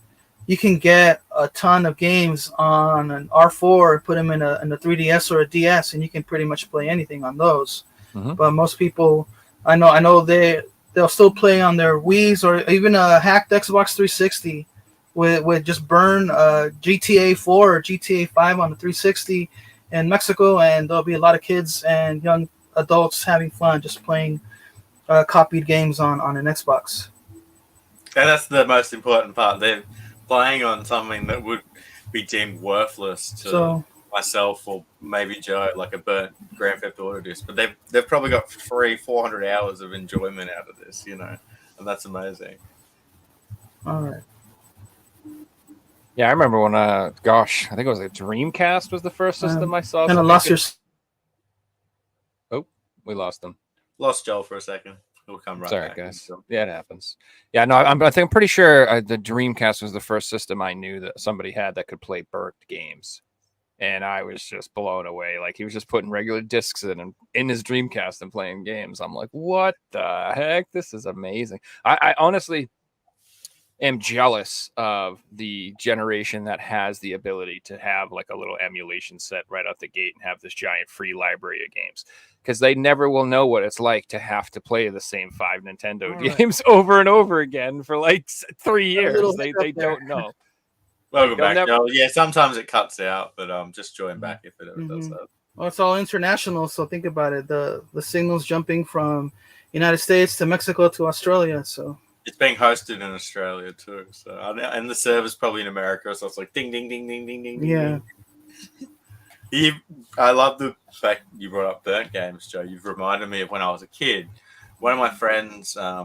get a ton of games on an R4 and put them in a 3DS or a DS, and you can pretty much play anything on those. Mm-hmm. But most people, I know they'll still play on their Wii's or even a hacked Xbox 360 with just burn GTA 4 or GTA 5 on the 360 in Mexico, and there'll be a lot of kids and young adults having fun just playing copied games on an Xbox. And that's the most important part. They're playing on something that would be deemed worthless to myself or maybe Joe, like a burnt Grand Theft Auto disc. But they've probably got 300-400 hours of enjoyment out of this, and that's amazing. All right. Yeah, I remember when I think it was a Dreamcast was the first system I saw. And I lost your. Oh, we lost them. Lost Joel for a second. We'll come right Sorry, back. guys. Yeah, it happens. Yeah, no, I'm pretty sure the Dreamcast was the first system I knew that somebody had that could play burnt games, and I was just blown away. Like he was just putting regular discs in his Dreamcast and playing games. I'm like, what the heck? This is amazing. I honestly am jealous of the generation that has the ability to have like a little emulation set right out the gate and have this giant free library of games, because they never will know what it's like to have to play the same 5 Nintendo games over and over again for like 3 years. They don't know. Welcome back, Joel. Yeah, sometimes it cuts out, but just join back if it ever does that. Well, it's all international, so think about it. The signal's jumping from United States to Mexico to Australia, so. It's being hosted in Australia too, so and the server's probably in America, so it's like ding, ding, ding, ding, ding, ding. Yeah. I love the fact you brought up burnt games, Joe. You've reminded me of when I was a kid. One of my friends, I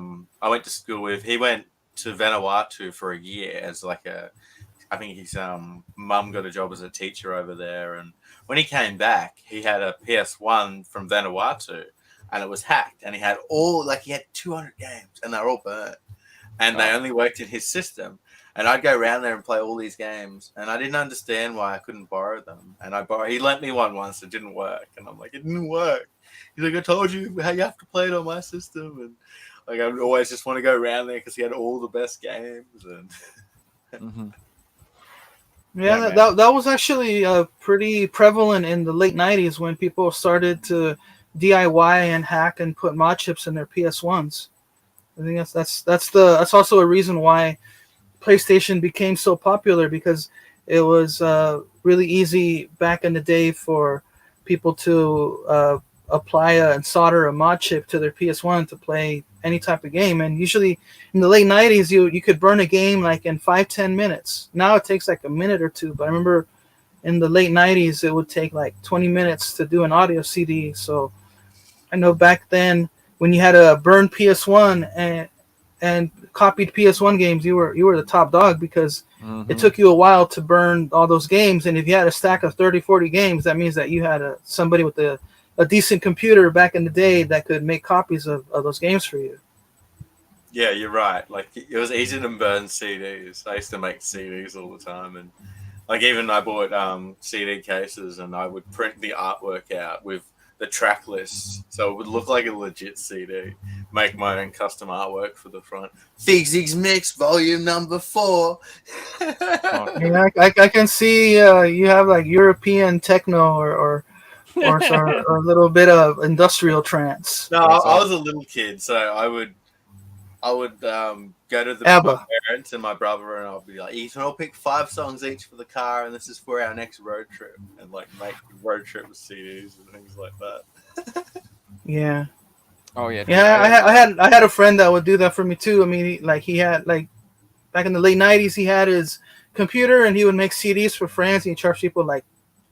went to school with. He went to Vanuatu for a year as like I think his mum got a job as a teacher over there, and when he came back, he had a PS1 from Vanuatu, and it was hacked, and he had 200 games, and they were all burnt. And they only worked in his system. And I'd go around there and play all these games. And I didn't understand why I couldn't borrow them. And he lent me one once. It didn't work. And I'm like, it didn't work. He's like, I told you how you have to play it on my system. And like, I would always just want to go around there because he had all the best games. And Yeah, that was actually pretty prevalent in the late 90s when people started to DIY and hack and put mod chips in their PS1s. I think that's also a reason why PlayStation became so popular, because it was really easy back in the day for people to apply and solder a mod chip to their PS1 to play any type of game. And usually in the late 90s, you could burn a game like in 5-10 minutes. Now it takes like a minute or two, but I remember in the late 90s it would take like 20 minutes to do an audio CD. So I know back then, when you had a burned PS1 and copied PS1 games, you were the top dog, because it took you a while to burn all those games. And if you had a stack of 30-40 games, that means that you had somebody with a decent computer back in the day that could make copies of those games for you. Yeah, you're right. Like, it was easy to burn CDs. I used to make CDs all the time, and like even I bought CD cases, and I would print the artwork out with the track list, so it would look like a legit CD. Make my own custom artwork for the front. Figsy's Mix Volume Number 4. Yeah, I can see you have like European techno or a little bit of industrial trance. No, I was a little kid, so I would go to my ABBA. parents and my brother, and I'll be like, Ethan, I'll pick 5 songs each for the car, and this is for our next road trip, and like make road trip with CDs and things like that. Yeah. Oh yeah. Yeah, I had a friend that would do that for me too. I mean, he had like back in the late '90s, he had his computer and he would make CDs for friends. And he charged people like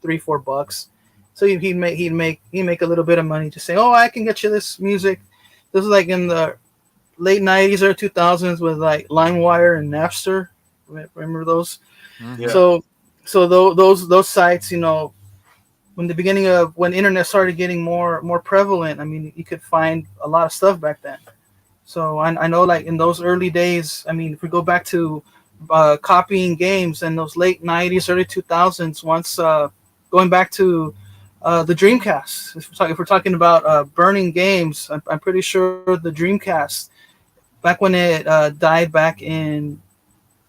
$3-4. So he'd make a little bit of money. Just say, oh, I can get you this music. This is like in the late '90s or 2000s with like LimeWire and Napster. Remember those? Mm-hmm. Yeah. So those sites, when the beginning of when internet started getting more prevalent, I mean, you could find a lot of stuff back then. So I know, like in those early days, I mean, if we go back to copying games in those late '90s, early 2000s, once going back to the Dreamcast, if we're talking about burning games, I'm pretty sure the Dreamcast, back when it died back in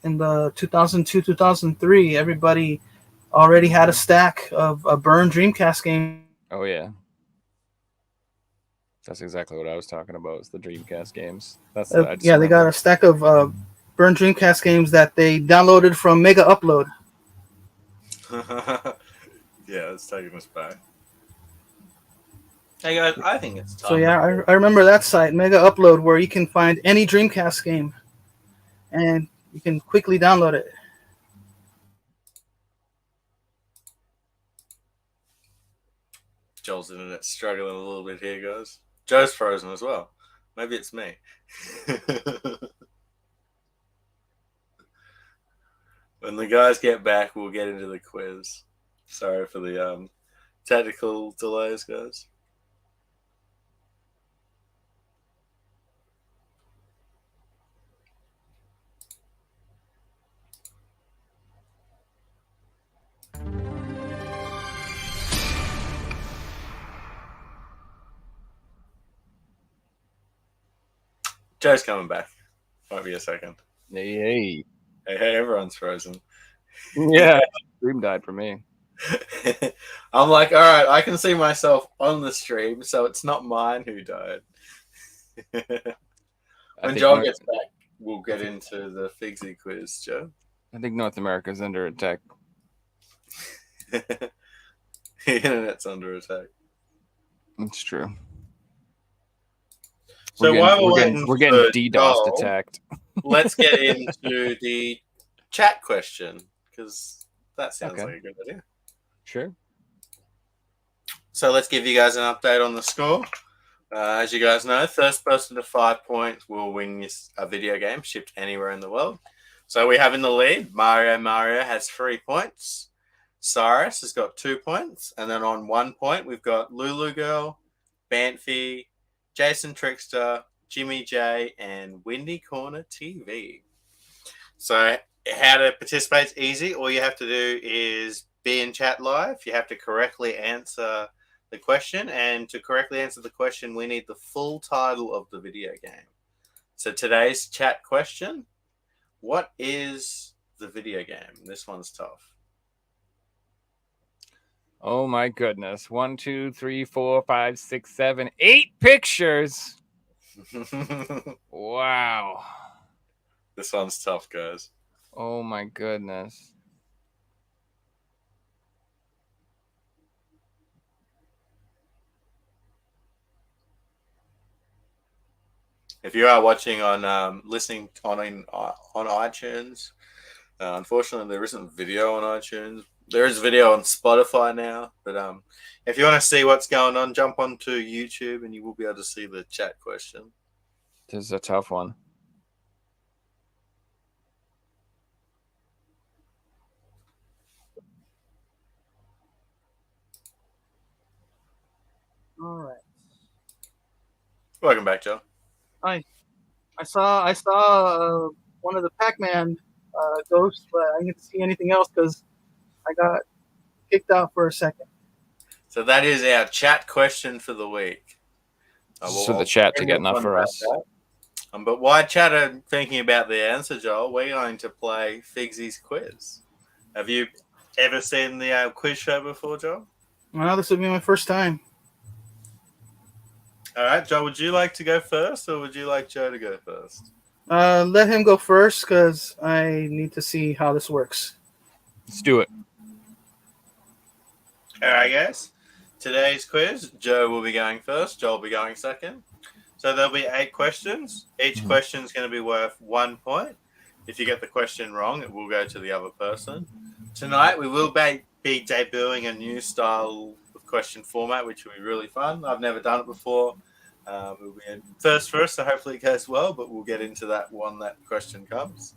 the 2002 2003, everybody already had a stack of burned Dreamcast games. Oh yeah. That's exactly what I was talking about. Is the Dreamcast games. That's Yeah, they got a stack of burned Dreamcast games that they downloaded from Mega Upload. Yeah, it's taking us back. Hey guys, I think it's time. So yeah, I remember that site, Mega Upload, where you can find any Dreamcast game, and you can quickly download it. Joel's internet's struggling a little bit here, guys. Joe's frozen as well. Maybe it's me. When the guys get back, we'll get into the quiz. Sorry for the technical delays, guys. Joe's coming back. Might be a second. Hey. Hey, everyone's frozen. Yeah. Stream died for me. I'm like, all right, I can see myself on the stream, so it's not mine who died. When Joel gets back, we'll get into the Figsy quiz, Joe. I think North America's under attack. The internet's under attack. It's true. So we're getting DDoS attacked. Let's get into the chat question, because that sounds like a good idea. Sure. So let's give you guys an update on the score. As you guys know, first person to 5 points will win a video game shipped anywhere in the world. So we have in the lead, Mario has 3 points. Cyrus has got 2 points. And then on 1 point, we've got Lulu Girl, Banffy, Jason Trickster, Jimmy J, and Windy Corner TV. So how to participate is easy. All you have to do is be in chat live. You have to correctly answer the question. And to correctly answer the question, we need the full title of the video game. So today's chat question, what is the video game? This one's tough. Oh my goodness. 1, 2, 3, 4, 5, 6, 7, 8 pictures. Wow. This one's tough, guys. Oh my goodness. If you are watching on listening on iTunes, unfortunately there isn't video on iTunes. There is video on Spotify now, but if you want to see what's going on, jump onto YouTube and you will be able to see the chat question. This is a tough one. All right. Welcome back, Joe. Hi. I saw one of the Pac-Man ghosts, but I didn't get to see anything else because I got kicked out for a second. So that is our chat question for the week. So the chat to get enough for us. But while chat are thinking about the answer, Joel, we're going to play Figsy's quiz. Have you ever seen the quiz show before, Joel? Well, this will be my first time. All right, Joel, would you like to go first, or would you like Joe to go first? Let him go first because I need to see how this works. Let's do it. All right, guys. Today's quiz, Joe will be going first. Joel will be going second. So there'll be 8 questions. Each question is going to be worth 1 point. If you get the question wrong, it will go to the other person. Tonight, we will be debuting a new style of question format, which will be really fun. I've never done it before. It will be a first for us, so hopefully it goes well, but we'll get into that when that question comes.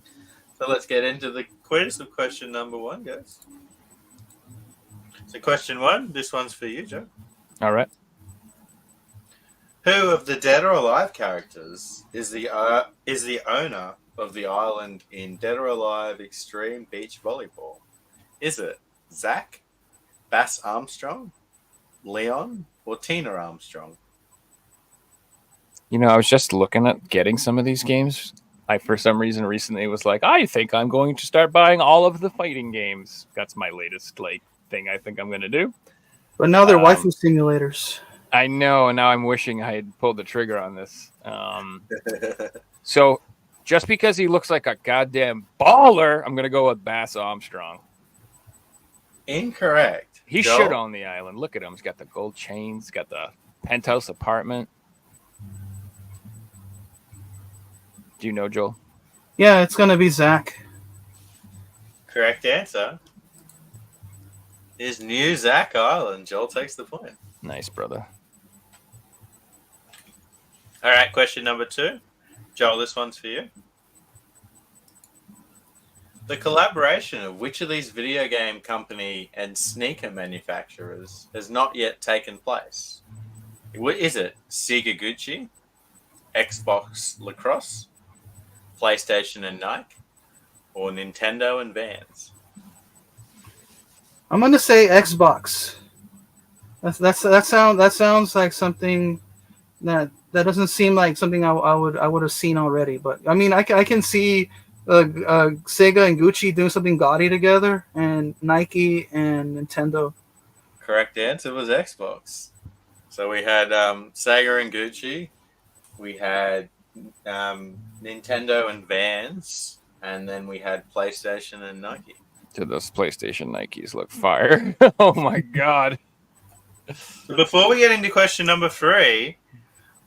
So let's get into the quiz of question number 1, guys. So question 1, this one's for you, Joe. All right. Who of the Dead or Alive characters is the owner of the island in Dead or Alive Extreme Beach Volleyball? Is it Zach, Bass Armstrong, Leon, or Tina Armstrong? You know, I was just looking at getting some of these games. I, for some reason, recently was like, I think I'm going to start buying all of the fighting games. That's my latest thing I think I'm going to do. But now they're waifu simulators. I know. Now I'm wishing I had pulled the trigger on this. So just because he looks like a goddamn baller, I'm going to go with Bass Armstrong. Incorrect. He Joel? should own the island. Look at him. He's got the gold chains, got the penthouse apartment. Do you know, Joel? Yeah, it's going to be Zach. Correct answer is New Zach Island. Joel takes the point. Nice, brother. All right, question number 2. Joel, this one's for you. The collaboration of which of these video game company and sneaker manufacturers has not yet taken place? Is it Sega Gucci, Xbox Lacrosse, PlayStation and Nike, or Nintendo and Vans? I'm going to say Xbox. That sounds like something that doesn't seem like something I would have seen already. But I mean, I can see Sega and Gucci doing something gaudy together, and Nike and Nintendo. Correct answer was Xbox. So we had Sega and Gucci, we had Nintendo and Vans, and then we had PlayStation and Nike. Dude, those PlayStation Nikes look fire. Oh my god. So before we get into question number 3,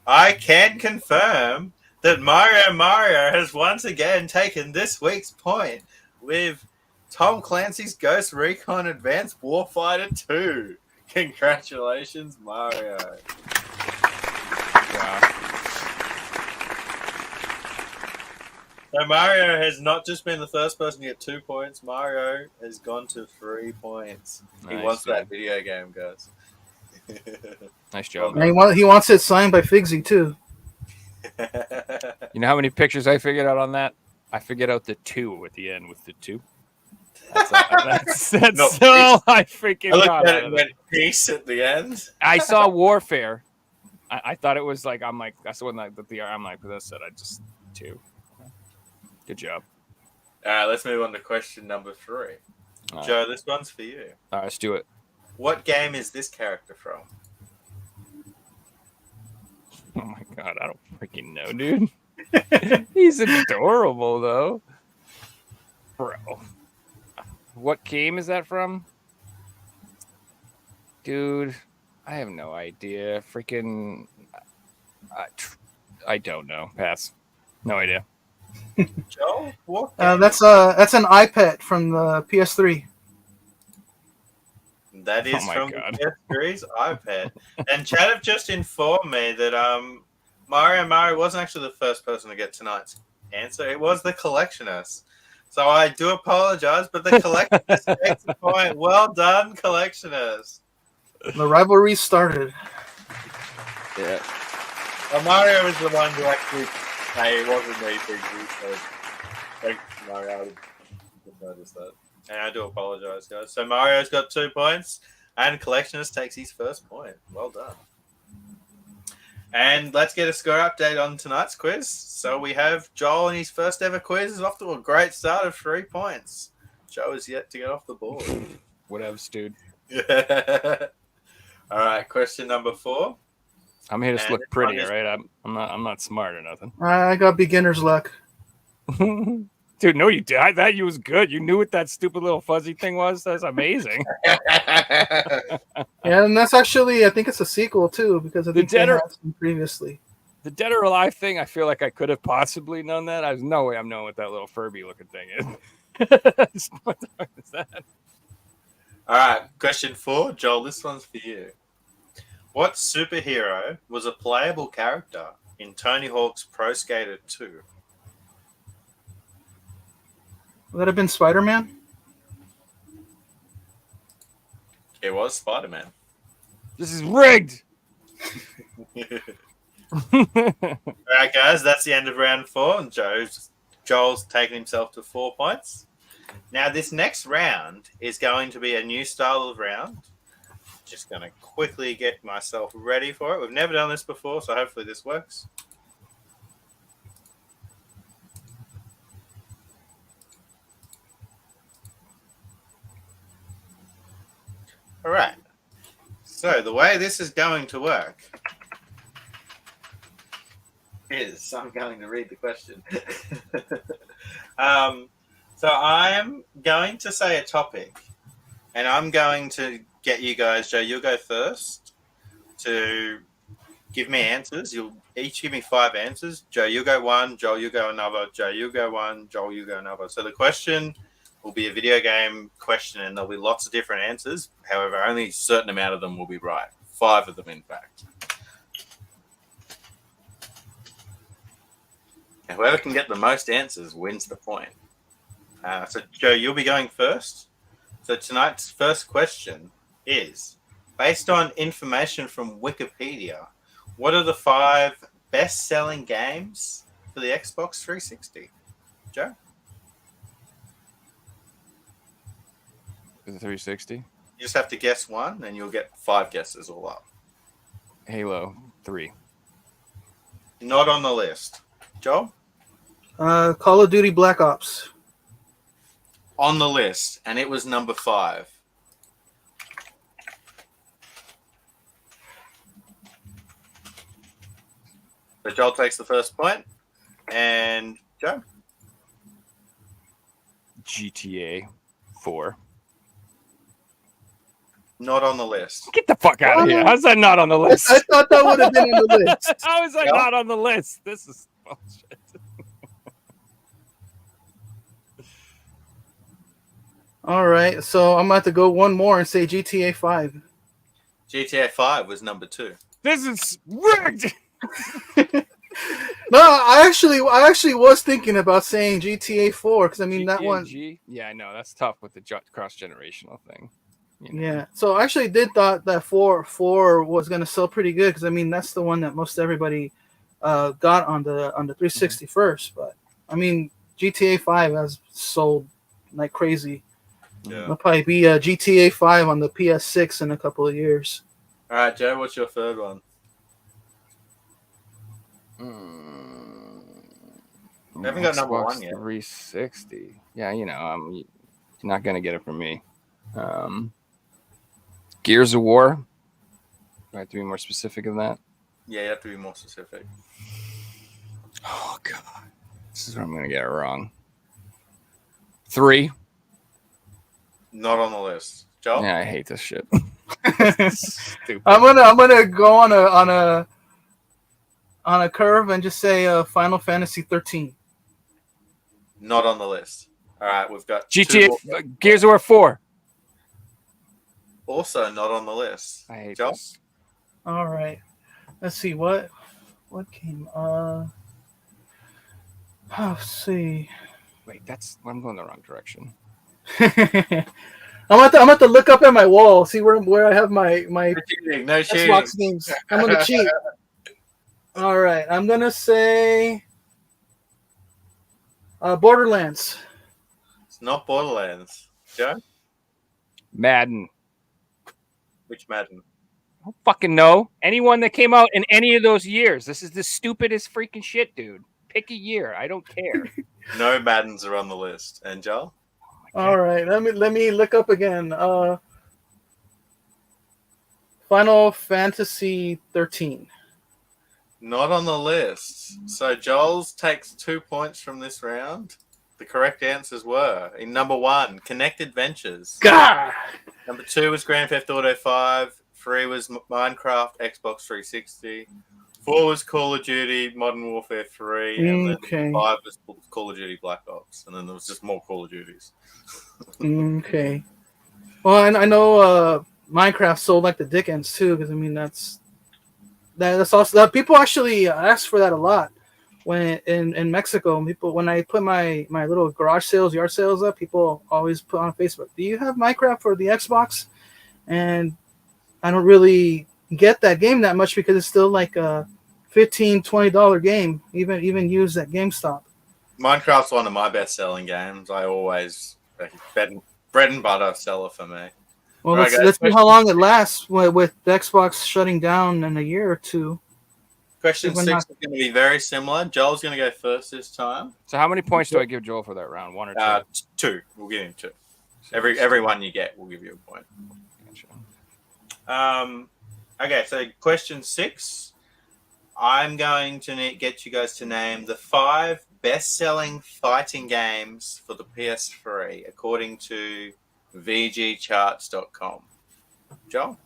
I can confirm that Mario has once again taken this week's point with Tom Clancy's Ghost Recon Advanced Warfighter 2. Congratulations, Mario. Wow. So Mario has not just been the first person to get 2 points. Mario has gone to 3 points. He Nice, wants that dude. video game, guys. Nice job. And he wants it signed by Figsy too. You know how many pictures I figured out on that? I figured out the 2 at the end with the 2. That's No, all I freaking I looked got at out it of and it. went peace at the end. I saw Warfare. I thought it was like, I'm like, that's the one that I'm like, this said I just 2. Good job. All right, let's move on to question number 3. All right. Joe, this one's for you. All right, let's do it. What game is this character from? Oh my god, I don't freaking know, dude. He's adorable though. Bro. What game is that from? Dude, I have no idea. Freaking I don't know. Pass. No idea. Joel? What game? That's an iPad from the PS3. That is Oh my from God. the PS3's iPad. And Chad have just informed me that Mario wasn't actually the first person to get tonight's answer. It was the collectionist. So I do apologize, but the collectionist takes the point. Well done, collectionist. The rivalry started. Yeah. Well, Mario was the one who actually. Hey, it wasn't me, Biggie. So thanks, Mario. I didn't notice that. And I do apologize, guys. So Mario's got 2 points. And Collectionist takes his first point. Well done. And let's get a score update on tonight's quiz. So we have Joel in his first ever quiz is off to a great start of 3 points. Joe is yet to get off the board. Whatever, dude. All right, question number 4. I'm here to And look this pretty, one is- all right? I'm not smart or nothing. I got beginner's luck. Dude, no, you did. I thought you was good. You knew what that stupid little fuzzy thing was. That's amazing. Yeah, and that's actually, I think it's a sequel too, because I think they Dead or- had some previously. The Dead or Alive thing, I feel like I could have possibly known that. There's no way I'm knowing what that little Furby looking thing is. What the fuck is that? All right, question 4. Joel, this one's for you. What superhero was a playable character in Tony Hawk's Pro Skater 2? Would that have been Spider-Man? It was Spider-Man. This is rigged. All right, guys, that's the end of round 4. And Joel's taken himself to 4 points. Now, this next round is going to be a new style of round. Just going to quickly get myself ready for it. We've never done this before, so hopefully this works. All right. So the way this is going to work is I'm going to read the question. So I'm going to say a topic, and I'm going to get you guys, Joe, you'll go first to give me answers. You'll each give me 5 answers. Joe, you go one. Joel, you go another. Joe, you go one. Joel, you go another. So the question will be a video game question, and there'll be lots of different answers. However, only a certain amount of them will be right. 5 of them, in fact. And whoever can get the most answers wins the point. So, Joe, you'll be going first. So tonight's first question is, based on information from Wikipedia, what are the 5 best-selling games for the Xbox 360? Joe? Is it 360? You just have to guess one, and you'll get 5 guesses all up. Halo 3. Not on the list. Joel? Call of Duty Black Ops. On the list, and it was number 5. So Joel takes the first point, and Joe? GTA 4. Not on the list. Get the fuck out of here. How's that not on the list? I thought that would have been on the list. How is that Yeah. not on the list? This is bullshit. All right, so I'm about to go one more and say GTA 5. GTA 5 was number 2. This is rigged. No, I actually was thinking about saying GTA 4 because I mean that one. GTG? Yeah, I know. That's tough with the cross-generational thing. You know. Yeah, so I actually did thought that 4 was gonna sell pretty good because I mean that's the one that most everybody got on the 360 first. But I mean GTA 5 has sold like crazy. Yeah. It'll probably be a GTA 5 on the PS6 in a couple of years. All right, Joe, what's your third one? We haven't got number 1 yet. 360. Yeah, you know, you're not gonna get it from me. Gears of War. Do I have to be more specific than that? Yeah, you have to be more specific. Oh god, this is where I'm gonna get it wrong. 3. Not on the list. Joel? Yeah, I hate this shit. Stupid. I'm gonna go on a curve and just say Final Fantasy 13. Not on the list. All right, we've got GTA 2 more. Gears of War 4. Also not on the list. I hate Joel? this. All right, let's see what came. Let's see. Wait, I'm going the wrong direction. I'm about to look up at my wall, see where I have my No cheating. No cheating. Xbox games. I'm gonna cheat. All right, I'm gonna say Borderlands. It's not Borderlands. Joe? Madden. Which Madden? I don't fucking know. Anyone that came out in any of those years. This is the stupidest freaking shit, dude. Pick a year. I don't care. No Maddens are on the list. And Joel? All right, let me look up again. Final Fantasy 13. Not on the list. So Joel's takes 2 points from this round. The correct answers were in number 1, Connected Ventures. God. Number 2 was Grand Theft Auto 5. 3 was Minecraft, Xbox 360. 4 was Call of Duty, Modern Warfare 3. And then 5 was Call of Duty Black Ops. And then there was just more Call of Duties. Okay. Well, I know Minecraft sold like the dickens too, because I mean that's also that people actually ask for that a lot when in Mexico. People, when I put my little garage sales, yard sales up, people always put on Facebook, "Do you have Minecraft for the Xbox?" And I don't really get that game that much because it's still like a $15-$20 game, even used at GameStop. Minecraft's one of my best-selling games. I always bread and butter seller for me. Well, Right, let's see how long it lasts with the Xbox shutting down in a year or two. Question 6 is going to be very similar. Joel's going to go first this time. So how many points do I give Joel for that round? 1 or 2? 2. We'll give him 2. Every one you get, we'll give you a point. Gotcha. Okay, so question 6. I'm going to get you guys to name the 5 best-selling fighting games for the PS3, according to VGCharts.com. Joel?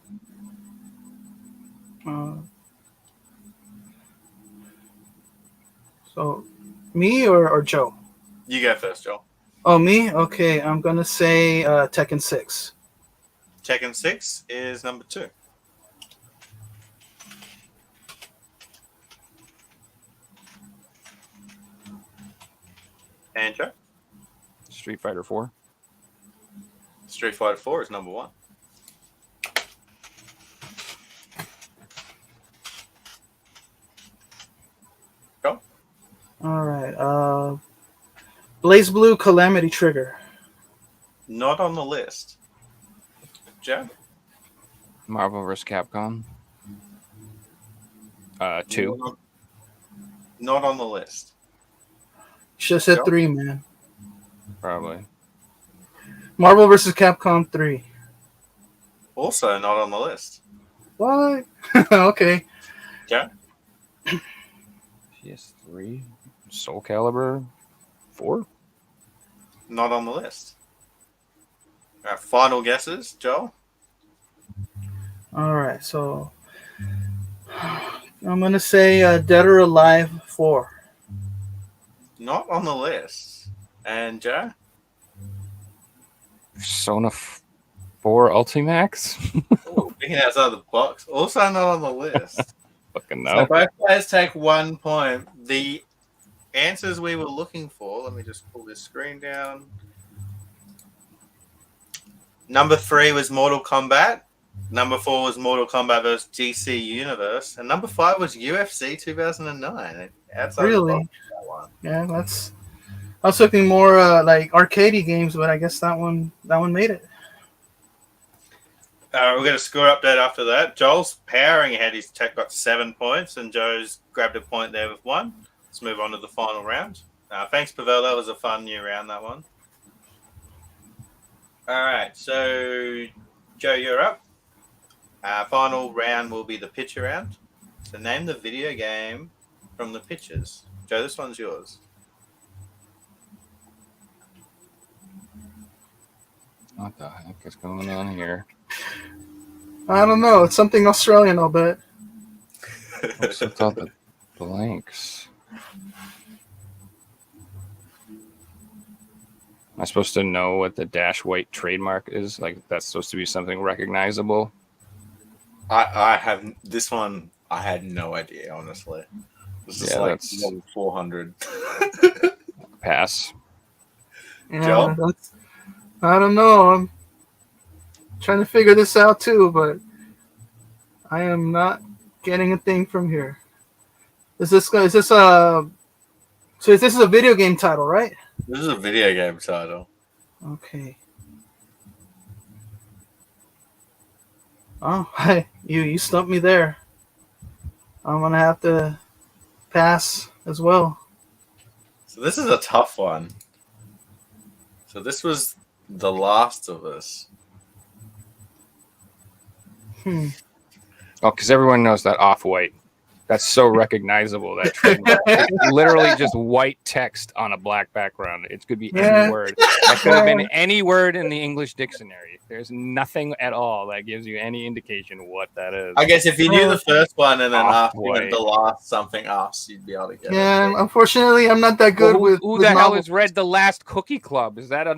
So, me or Joe? You go first, Joel. Oh, me? Okay, I'm going to say Tekken 6. Tekken 6 is number 2. And Joe? Street Fighter 4. Street Fighter 4 is number 1. Go. All right. Blaze Blue Calamity Trigger. Not on the list. Joe? Marvel vs. Capcom. 2. Not on the list. Should have said Joe? 3, man. Probably. Marvel vs. Capcom 3. Also not on the list. What? Okay. Joe? PS3. Soul Calibur 4. Not on the list. All right, final guesses, Joel? All right, so I'm going to say Dead or Alive 4. Not on the list. And Joe? Persona 4 Ultimax. Ooh, thinking outside the box. Also not on the list. Fucking So no. both players take 1 point. The answers we were looking for, let me just pull this screen down. Number 3 was Mortal Kombat. Number 4 was Mortal Kombat vs. DC Universe. And number 5 was UFC 2009. Outside Really? the box, that one. Yeah, that's. I was looking more like arcadey games, but I guess that one made it. We're going to score update after that. Joel's powering ahead. He's got 7 points, and Joe's grabbed a point there with 1. Let's move on to the final round. Thanks, Pavel. That was a fun new round, that one. All right, so Joe, you're up. Final round will be the picture round. So name the video game from the pictures. Joe, this one's yours. What the heck is going on here? I don't know. It's something Australian, I'll bet. What's with all the blanks? Am I supposed to know what the dash white trademark is? Like, that's supposed to be something recognizable? I have this one. I had no idea, honestly. This is like that's 400. Pass. Yeah, Joe? I don't know. I'm trying to figure this out too, but I am not getting a thing from here. Is this a video game title, right? This is a video game title. Okay. Oh, you stumped me there. I'm gonna have to pass as well. So this is a tough one. So this was The Last of Us. Hmm. Oh, because everyone knows that Off-White. That's so recognizable. That trademark. It's literally just white text on a black background. It could be Yeah. any word. That could have been any word in the English dictionary. There's nothing at all that gives you any indication what that is. I guess if you knew the first one and then after you Off-White. went The Last something else, you'd be able to get it. Yeah, unfortunately, I'm not that good Well, with who with the hell novels. has read The Last Cookie Club? Is that a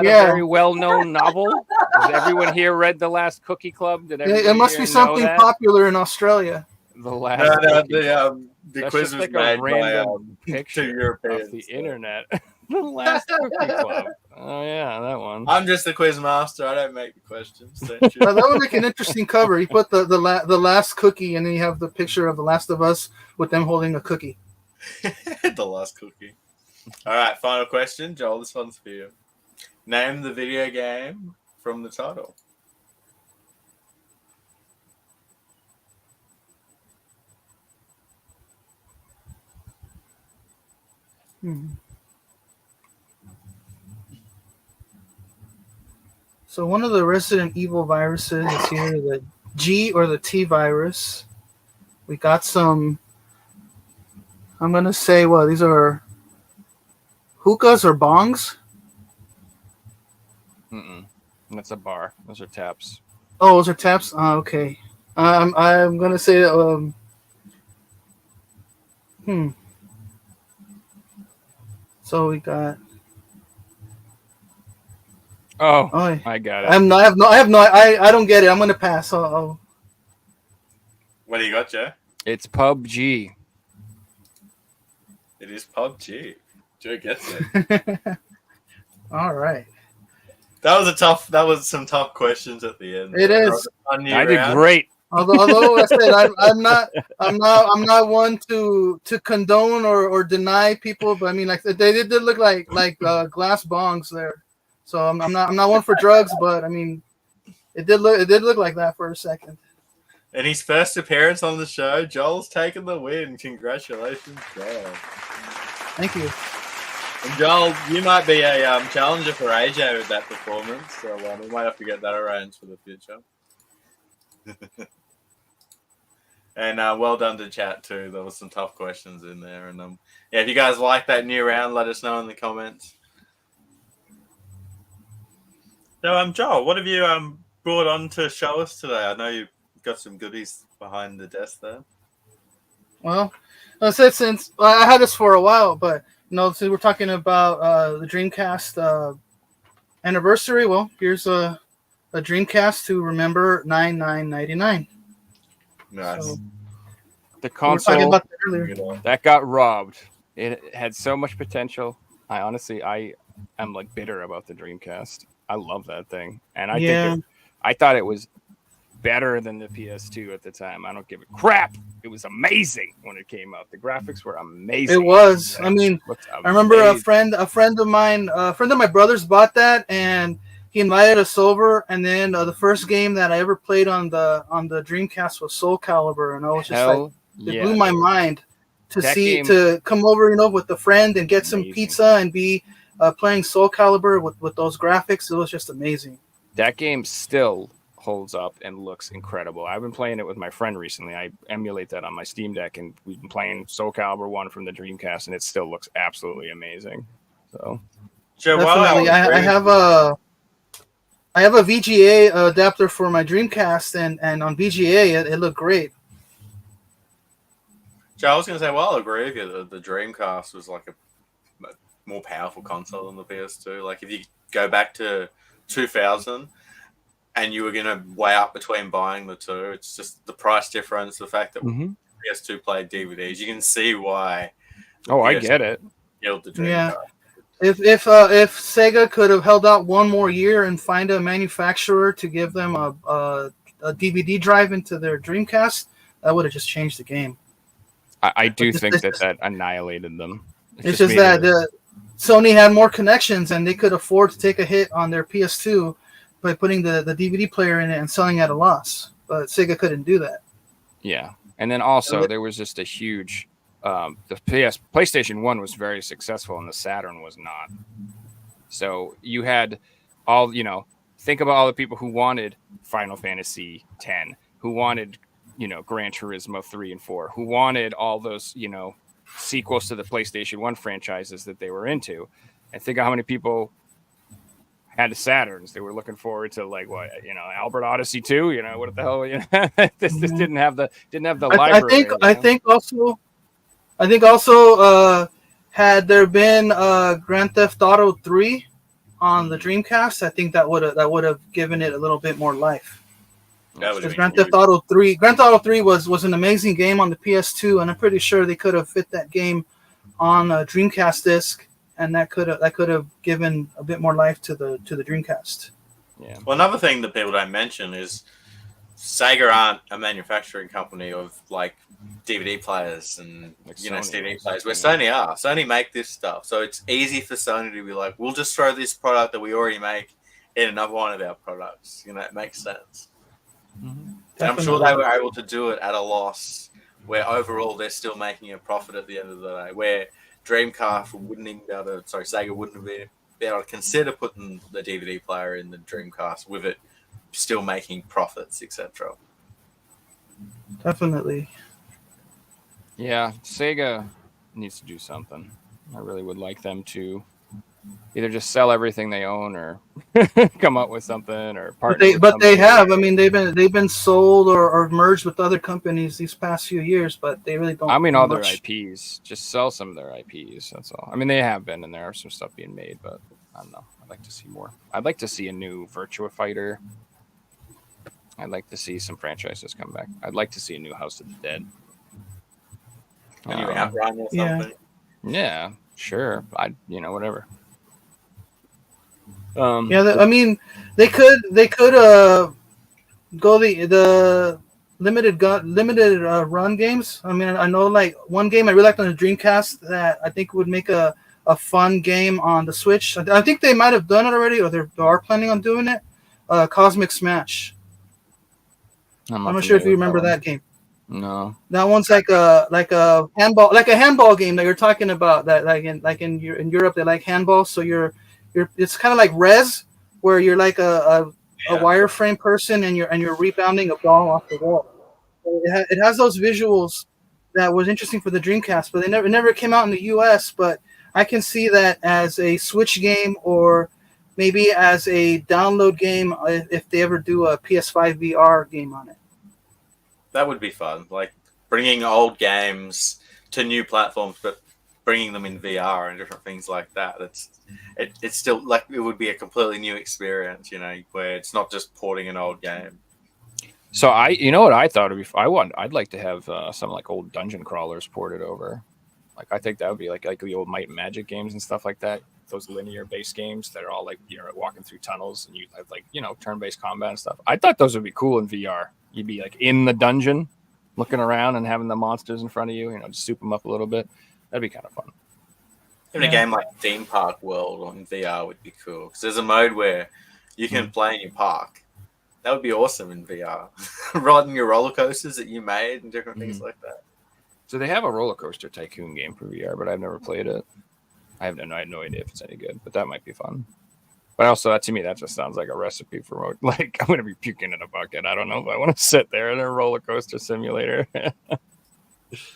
Yeah. very well-known novel? Has everyone here read The Last Cookie Club? Did everybody It must here be know something that? popular in Australia. The Last No, Cookie Club. the That's quiz just was like made a by random two picture Europeans. off the so. internet. The Last Cookie Club. Oh yeah, that one. I'm just the quiz master. I don't make the questions. Don't you? That would make an interesting cover. You put the last cookie, and then you have the picture of The Last of Us with them holding a cookie. The last cookie. All right, final question, Joel. This one's for you. Name the video game from the title. So one of the Resident Evil viruses is either the G or the T virus. We got some. I'm gonna say, well, these are hookahs or bongs. Mm-mm. That's a bar. Those are taps. Oh, those are taps. Okay. I'm gonna say So we got. Oh, Oh, I got it. I don't get it. I'm gonna pass. What do you got, Joe? It's PUBG. It is PUBG. Joe gets it. All right. That was some tough questions at the end. It is. I did great. Although I said I'm not one to condone or deny people, but I mean, like, they did look like glass bongs there. So I'm not one for drugs, but I mean, it did look like that for a second. In his first appearance on the show, Joel's taken the win. Congratulations, Joel. Thank you. And Joel, you might be a challenger for AJ with that performance, so we might have to get that arranged for the future. And well done to chat too. There was some tough questions in there, and yeah, if you guys like that new round, let us know in the comments. So, Joel, what have you brought on to show us today? I know you've got some goodies behind the desk there. Well, I said since I had this for a while, but so we're talking about the Dreamcast anniversary. Well, here's a Dreamcast to remember 99.99. Nice. So, The we were talking console about that earlier. that got robbed. It had so much potential. I am like bitter about the Dreamcast. I love that thing, and I thought it was better than the PS2 at the time. I don't give a crap. It was amazing when it came out. The graphics were amazing. It was. I mean, I remember a friend of my brother's bought that, and he invited us over. And then the first game that I ever played on the Dreamcast was Soul Calibur, and I was just it blew my mind to come over, with a friend and get some pizza and be playing Soul Calibur with those graphics. It was just amazing. That game still holds up and looks incredible. I've been playing it with my friend recently. I emulate that on my Steam Deck, and we've been playing Soul Calibur 1 from the Dreamcast, and it still looks absolutely amazing. So, definitely, I have a VGA adapter for my Dreamcast, and on VGA it looked great. So I was going to say, I'll agree with you. The Dreamcast was like a more powerful console than the PS2. Like, if you go back to 2000 and you were going to weigh up between buying the two, it's just the price difference, the fact that PS2 played DVDs. You can see why. I get it. Killed the Dreamcast. Yeah. If Sega could have held out one more year and find a manufacturer to give them a DVD drive into their Dreamcast, that would have just changed the game. I do think that annihilated them. It's just that Sony had more connections, and they could afford to take a hit on their PS2 by putting the DVD player in it and selling at a loss. but Sega couldn't do that. Yeah, and then also there was just a huge. The PlayStation 1 was very successful, and the Saturn was not. So you had all, think about all the people who wanted Final Fantasy X, who wanted, Gran Turismo 3 and 4, who wanted all those, sequels to the PlayStation 1 franchises that they were into. And think of how many people had the Saturns. They were looking forward to Albert Odyssey 2, what the hell, this didn't have the library. I think also had there been Grand Theft Auto 3 on the Dreamcast, I think that would have given it a little bit more life. Because Grand Theft Auto 3 was an amazing game on the PS2, and I'm pretty sure they could have fit that game on a Dreamcast disc, and that could have given a bit more life to the Dreamcast. Yeah. Well, another thing that people don't mention is Sega aren't a manufacturing company of like DVD players and CD players, where Sony are. Sony make this stuff, so it's easy for Sony to be like, we'll just throw this product that we already make in another one of our products. It makes sense. Mm-hmm. And I'm sure they were able to do it at a loss, where overall they're still making a profit at the end of the day. Where Dreamcast wouldn't even be able to, Sega wouldn't be able to consider putting the DVD player in the Dreamcast with it still making profits, etc. Definitely. Yeah, Sega needs to do something. I really would like them to either just sell everything they own or come up with something or partner. But they have. I mean, they've been sold or merged with other companies these past few years, but they really don't. I mean, all their IPs. Just sell some of their IPs. That's all. I mean, they have been, and there are some stuff being made, but I don't know. I'd like to see more. I'd like to see a new Virtua Fighter. I'd like to see some franchises come back. I'd like to see a new House of the Dead. A new Outrun or something. Yeah, sure. Whatever. I mean, they could go the limited run games. I mean, I know like one game I really liked on the Dreamcast that I think would make a fun game on the Switch. I think they might have done it already, or they are planning on doing it. Cosmic Smash. I'm not sure if you remember that game. No. That one's like a handball game that you're talking about. That in Europe they like handball. So it's kind of like Rez, where you're like a wireframe person and you're rebounding a ball off the wall. So it has those visuals that was interesting for the Dreamcast, but it never came out in the US. But I can see that as a Switch game or maybe as a download game if they ever do a PS5 VR game on it. That would be fun, like bringing old games to new platforms, but bringing them in VR and different things like that. It's still like it would be a completely new experience, where it's not just porting an old game. So what I thought would be, I'd like to have some like old dungeon crawlers ported over. Like I think that would be like the old Might and Magic games and stuff like that. Those linear based games that are all like walking through tunnels and you have like turn based combat and stuff. I thought those would be cool in VR. You'd be like in the dungeon, looking around and having the monsters in front of you. Just soup them up a little bit. That'd be kind of fun. Even a game like Theme Park World on VR would be cool because there's a mode where you can play in your park. That would be awesome in VR. Riding your roller coasters that you made and different things like that. So they have a roller coaster tycoon game for VR, but I've never played it. I had no idea if it's any good, but that might be fun. But also, to me, that just sounds like a recipe for like I'm gonna be puking in a bucket. I don't know if I want to sit there in a roller coaster simulator.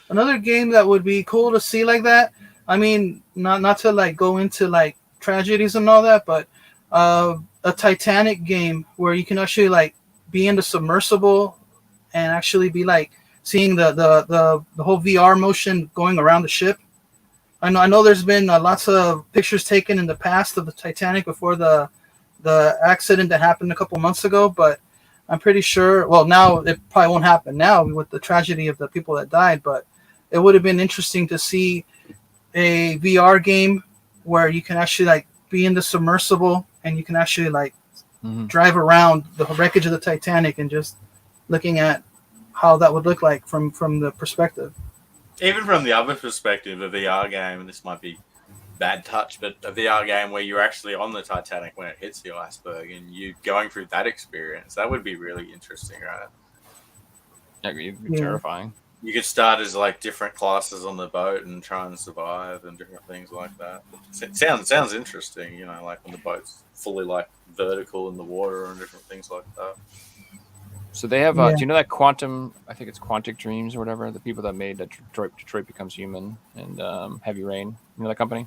Another game that would be cool to see like that. I mean, not to like go into like tragedies and all that, but a Titanic game where you can actually like be in the submersible and actually be like seeing the whole VR motion going around the ship. I know there's been lots of pictures taken in the past of the Titanic before the accident that happened a couple months ago, but I'm pretty sure, well, now it probably won't happen now with the tragedy of the people that died, but it would have been interesting to see a VR game where you can actually like be in the submersible and you can actually like drive around the wreckage of the Titanic and just looking at how that would look like from the perspective. Even from the other perspective, a VR game, and this might be bad touch, but a VR game where you're actually on the Titanic when it hits the iceberg and you're going through that experience, that would be really interesting, right? It'd be Yeah. terrifying. You could start as like different classes on the boat and try and survive and different things like that. It sounds interesting, you know, like when the boat's fully like vertical in the water and different things like that. So they have. Yeah. Do you know that Quantum? I think it's Quantic Dreams or whatever. The people that made Detroit Becomes Human and Heavy Rain. You know that company?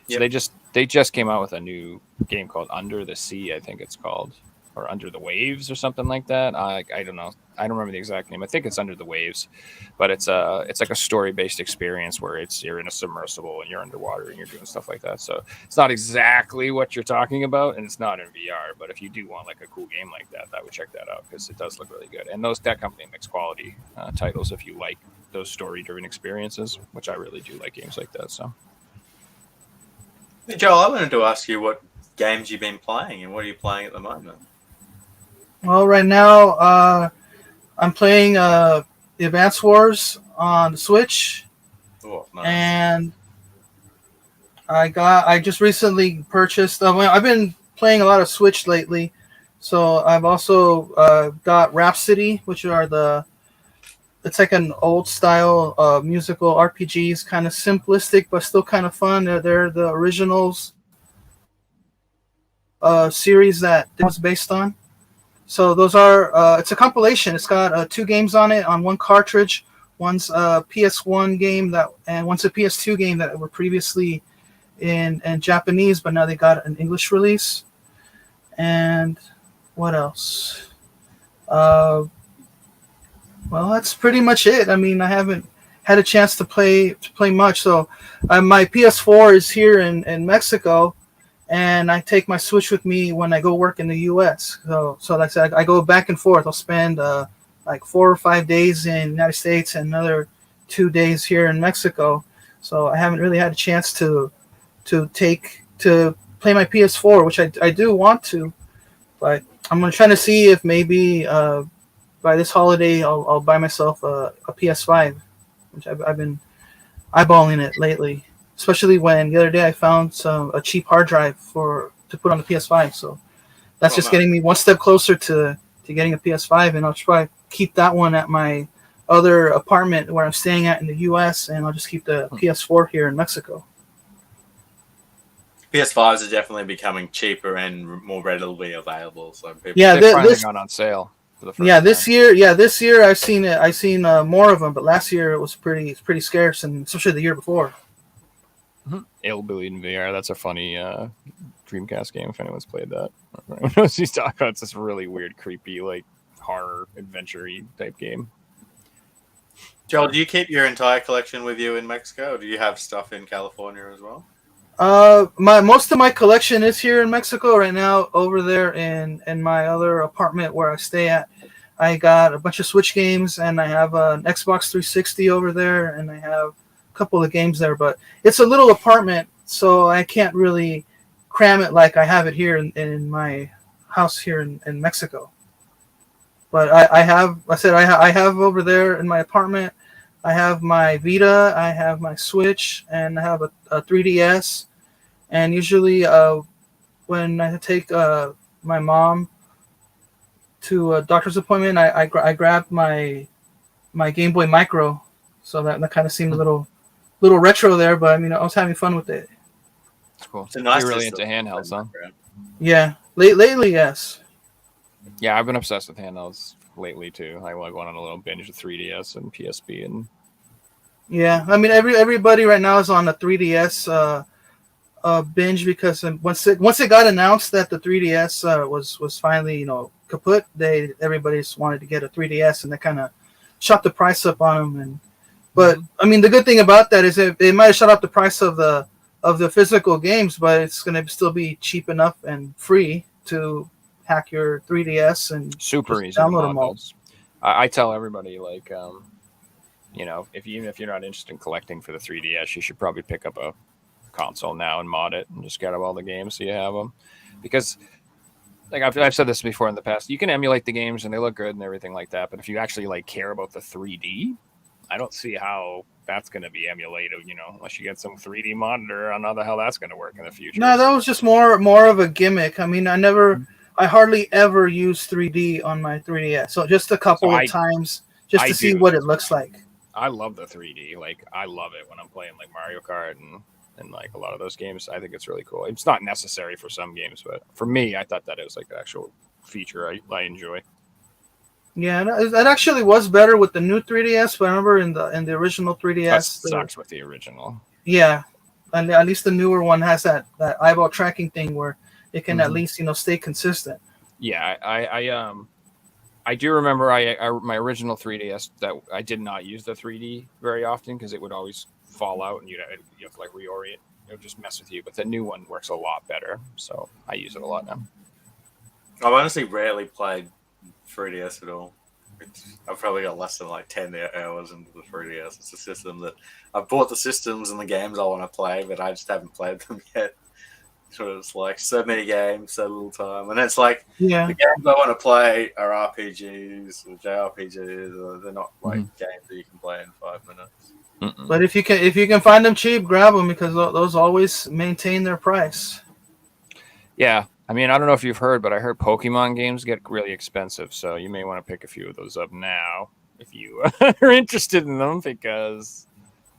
So Yep. they just came out with a new game called Under the Sea. I think it's called, or Under the Waves or something like that. I don't know. I don't remember the exact name. I think it's Under the Waves, but it's like a story based experience where you're in a submersible and you're underwater and you're doing stuff like that. So it's not exactly what you're talking about, and it's not in VR. But if you do want like a cool game like that, I would check that out because it does look really good. And that company makes quality titles if you like those story driven experiences, which I really do like games like that. So. Hey, Joel, I wanted to ask you what games you've been playing and what are you playing at the moment? Well, right now, I'm playing Advance Wars on the Switch, Oh, nice. and I just recently purchased. I've been playing a lot of Switch lately, so I've also got Rhapsody, which are it's like an old style musical RPGs, kind of simplistic but still kind of fun. They're the originals series that it was based on. So those are it's a compilation. It's got 2 games on it on one cartridge. One's a PS1 game and one's a PS2 game that were previously in Japanese, but now they got an English release. And what else? Well, that's pretty much it. I mean, I haven't had a chance to play much. So my PS4 is here in Mexico, and I take my Switch with me when I go work in the U.S. So like I said, I go back and forth. I'll spend like 4 or 5 days in the United States and another 2 days here in Mexico. So I haven't really had a chance to play my PS4, which I do want to, but I'm gonna try to see if maybe by this holiday I'll buy myself a PS5, which I've been eyeballing it lately. Especially when the other day I found a cheap hard drive to put on the PS5. So that's just getting me one step closer to getting a PS5, and I'll try to keep that one at my other apartment where I'm staying at in the U.S., and I'll just keep the PS4 here in Mexico. PS5s are definitely becoming cheaper and more readily available. So people they've finally gone on sale for the first time. This year I've seen more of them, but last year it was pretty scarce, and especially the year before. Hillbilly in VR. That's a funny Dreamcast game. If anyone's played that, everyone knows he's talking about. It's this really weird, creepy, like horror adventure-y type game. Joel, do you keep your entire collection with you in Mexico, or do you have stuff in California as well? Most of my collection is here in Mexico right now. Over there in my other apartment where I stay at, I got a bunch of Switch games, and I have an Xbox 360 over there, and I have couple of games there, but it's a little apartment, so I can't really cram it like I have it here in my house here in Mexico. But I have over there in my apartment, I have my Vita, I have my Switch, and I have a 3DS. And usually when I take my mom to a doctor's appointment, I grab my Game Boy Micro, so that kind of seemed a little retro there, but I mean, I was having fun with it. It's cool. It's a nice You're really into handhelds, huh? Yeah, lately, yes. Yeah, I've been obsessed with handhelds lately too. I went on a little binge of 3DS and PSP, and yeah, I mean, everybody right now is on the 3DS binge because once it got announced that the 3DS was finally kaput, everybody just wanted to get a 3DS, and they kind of shot the price up on them. But I mean, the good thing about that is they might have shut up the price of the physical games, but it's going to still be cheap enough and free to hack your 3DS and super easy download them all. I tell everybody, like, even if you're not interested in collecting for the 3DS, you should probably pick up a console now and mod it and just get all the games so you have them. Because, like I've said this before in the past, you can emulate the games and they look good and everything like that, but if you actually like care about the 3D, I don't see how that's going to be emulated, unless you get some 3D monitor. I don't know how that's going to work in the future. No, that was just more of a gimmick. I mean, I hardly ever use 3D on my 3DS. So just a couple of times just I to see do. what it looks like. I love the 3D. Like I love it when I'm playing like Mario Kart and like a lot of those games. I think it's really cool. It's not necessary for some games, but for me, I thought that it was like an actual feature I enjoy. Yeah, that actually was better with the new 3DS. But I remember in the original That 3DS, sucks with the original. yeah, and at least the newer one has that eyeball tracking thing where it can at least stay consistent. Yeah, I do remember my original 3DS that I did not use the 3D very often because it would always fall out and you have to like reorient. It would just mess with you. But the new one works a lot better, so I use it a lot now. I've honestly rarely played 3DS at all. I've probably got less than like 10 hours into the 3DS. It's a system that I've bought the systems and the games I want to play, but I just haven't played them yet. So it's like so many games, so little time. And it's like Yeah, the games I want to play are RPGs or JRPGs, or they're not like games that you can play in 5 minutes. but if you can find them cheap, grab them because those always maintain their price. Yeah, I mean, I don't know if you've heard, but I heard Pokemon games get really expensive, so you may want to pick a few of those up now if you are interested in them, because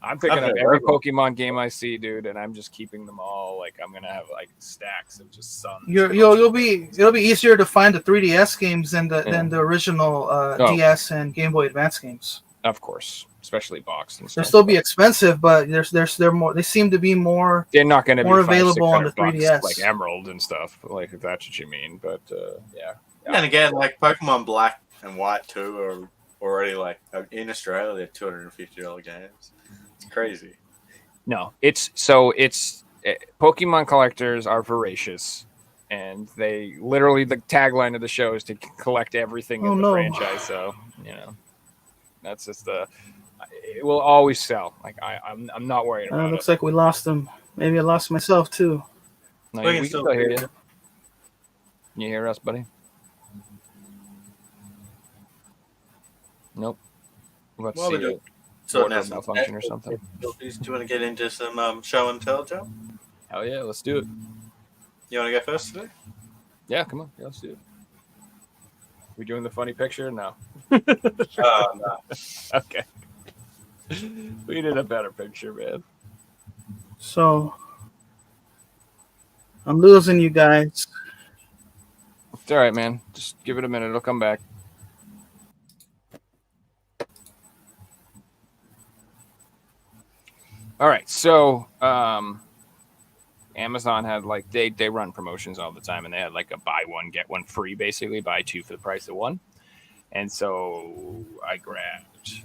I'm picking up every Pokemon game I see, dude, and I'm just keeping them all. Like I'm gonna have like stacks of just Suns. It'll be easier to find the 3DS games than the original DS and Game Boy Advance games. Of course, especially boxed and stuff. They'll still be expensive, but they're more. They seem to be more. They're not going to be more available on the 3DS, like Emerald and stuff. Like if that's what you mean, but yeah. And again, like Pokemon Black and White 2 are already like in Australia, they're $250 games. It's crazy. No, Pokemon collectors are voracious, and they literally the tagline of the show is to collect everything in the franchise. So that's just it will always sell. Like I'm not worried about it. Looks like we lost them. Maybe I lost myself too. No, we can still hear you. Can you hear us, buddy? Nope. Let's see. So malfunction or something. Do you want to get into some show and tell, Joe? Hell yeah, let's do it. You want to go first today? Yeah, come on. Yeah, let's do it. We doing the funny picture? No. No. Okay. We need a better picture, man. So I'm losing you guys. It's all right, man. Just give it a minute. It'll come back. All right. So Amazon had like they run promotions all the time, and they had like a buy one get one free, basically buy two for the price of one. And so I grabbed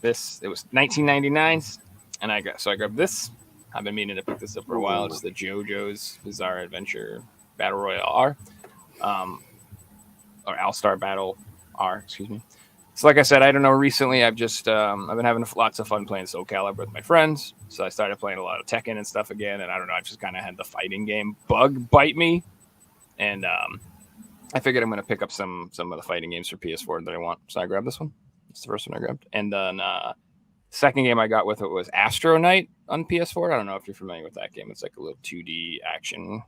this. It was $19.99, and I grabbed this. I've been meaning to pick this up for a while. It's the JoJo's Bizarre Adventure Battle Royale R, or All Star Battle R. Excuse me. So, like I said, I don't know. Recently, I've been having lots of fun playing Soul Calibur with my friends. So I started playing a lot of Tekken and stuff again. And I don't know. I've just kind of had the fighting game bug bite me, and I figured I'm going to pick up some of the fighting games for PS4 that I want. So I grabbed this one. It's the first one I grabbed. And then second game I got with it was Astro Knight on PS4. I don't know if you're familiar with that game. It's like a little 2D action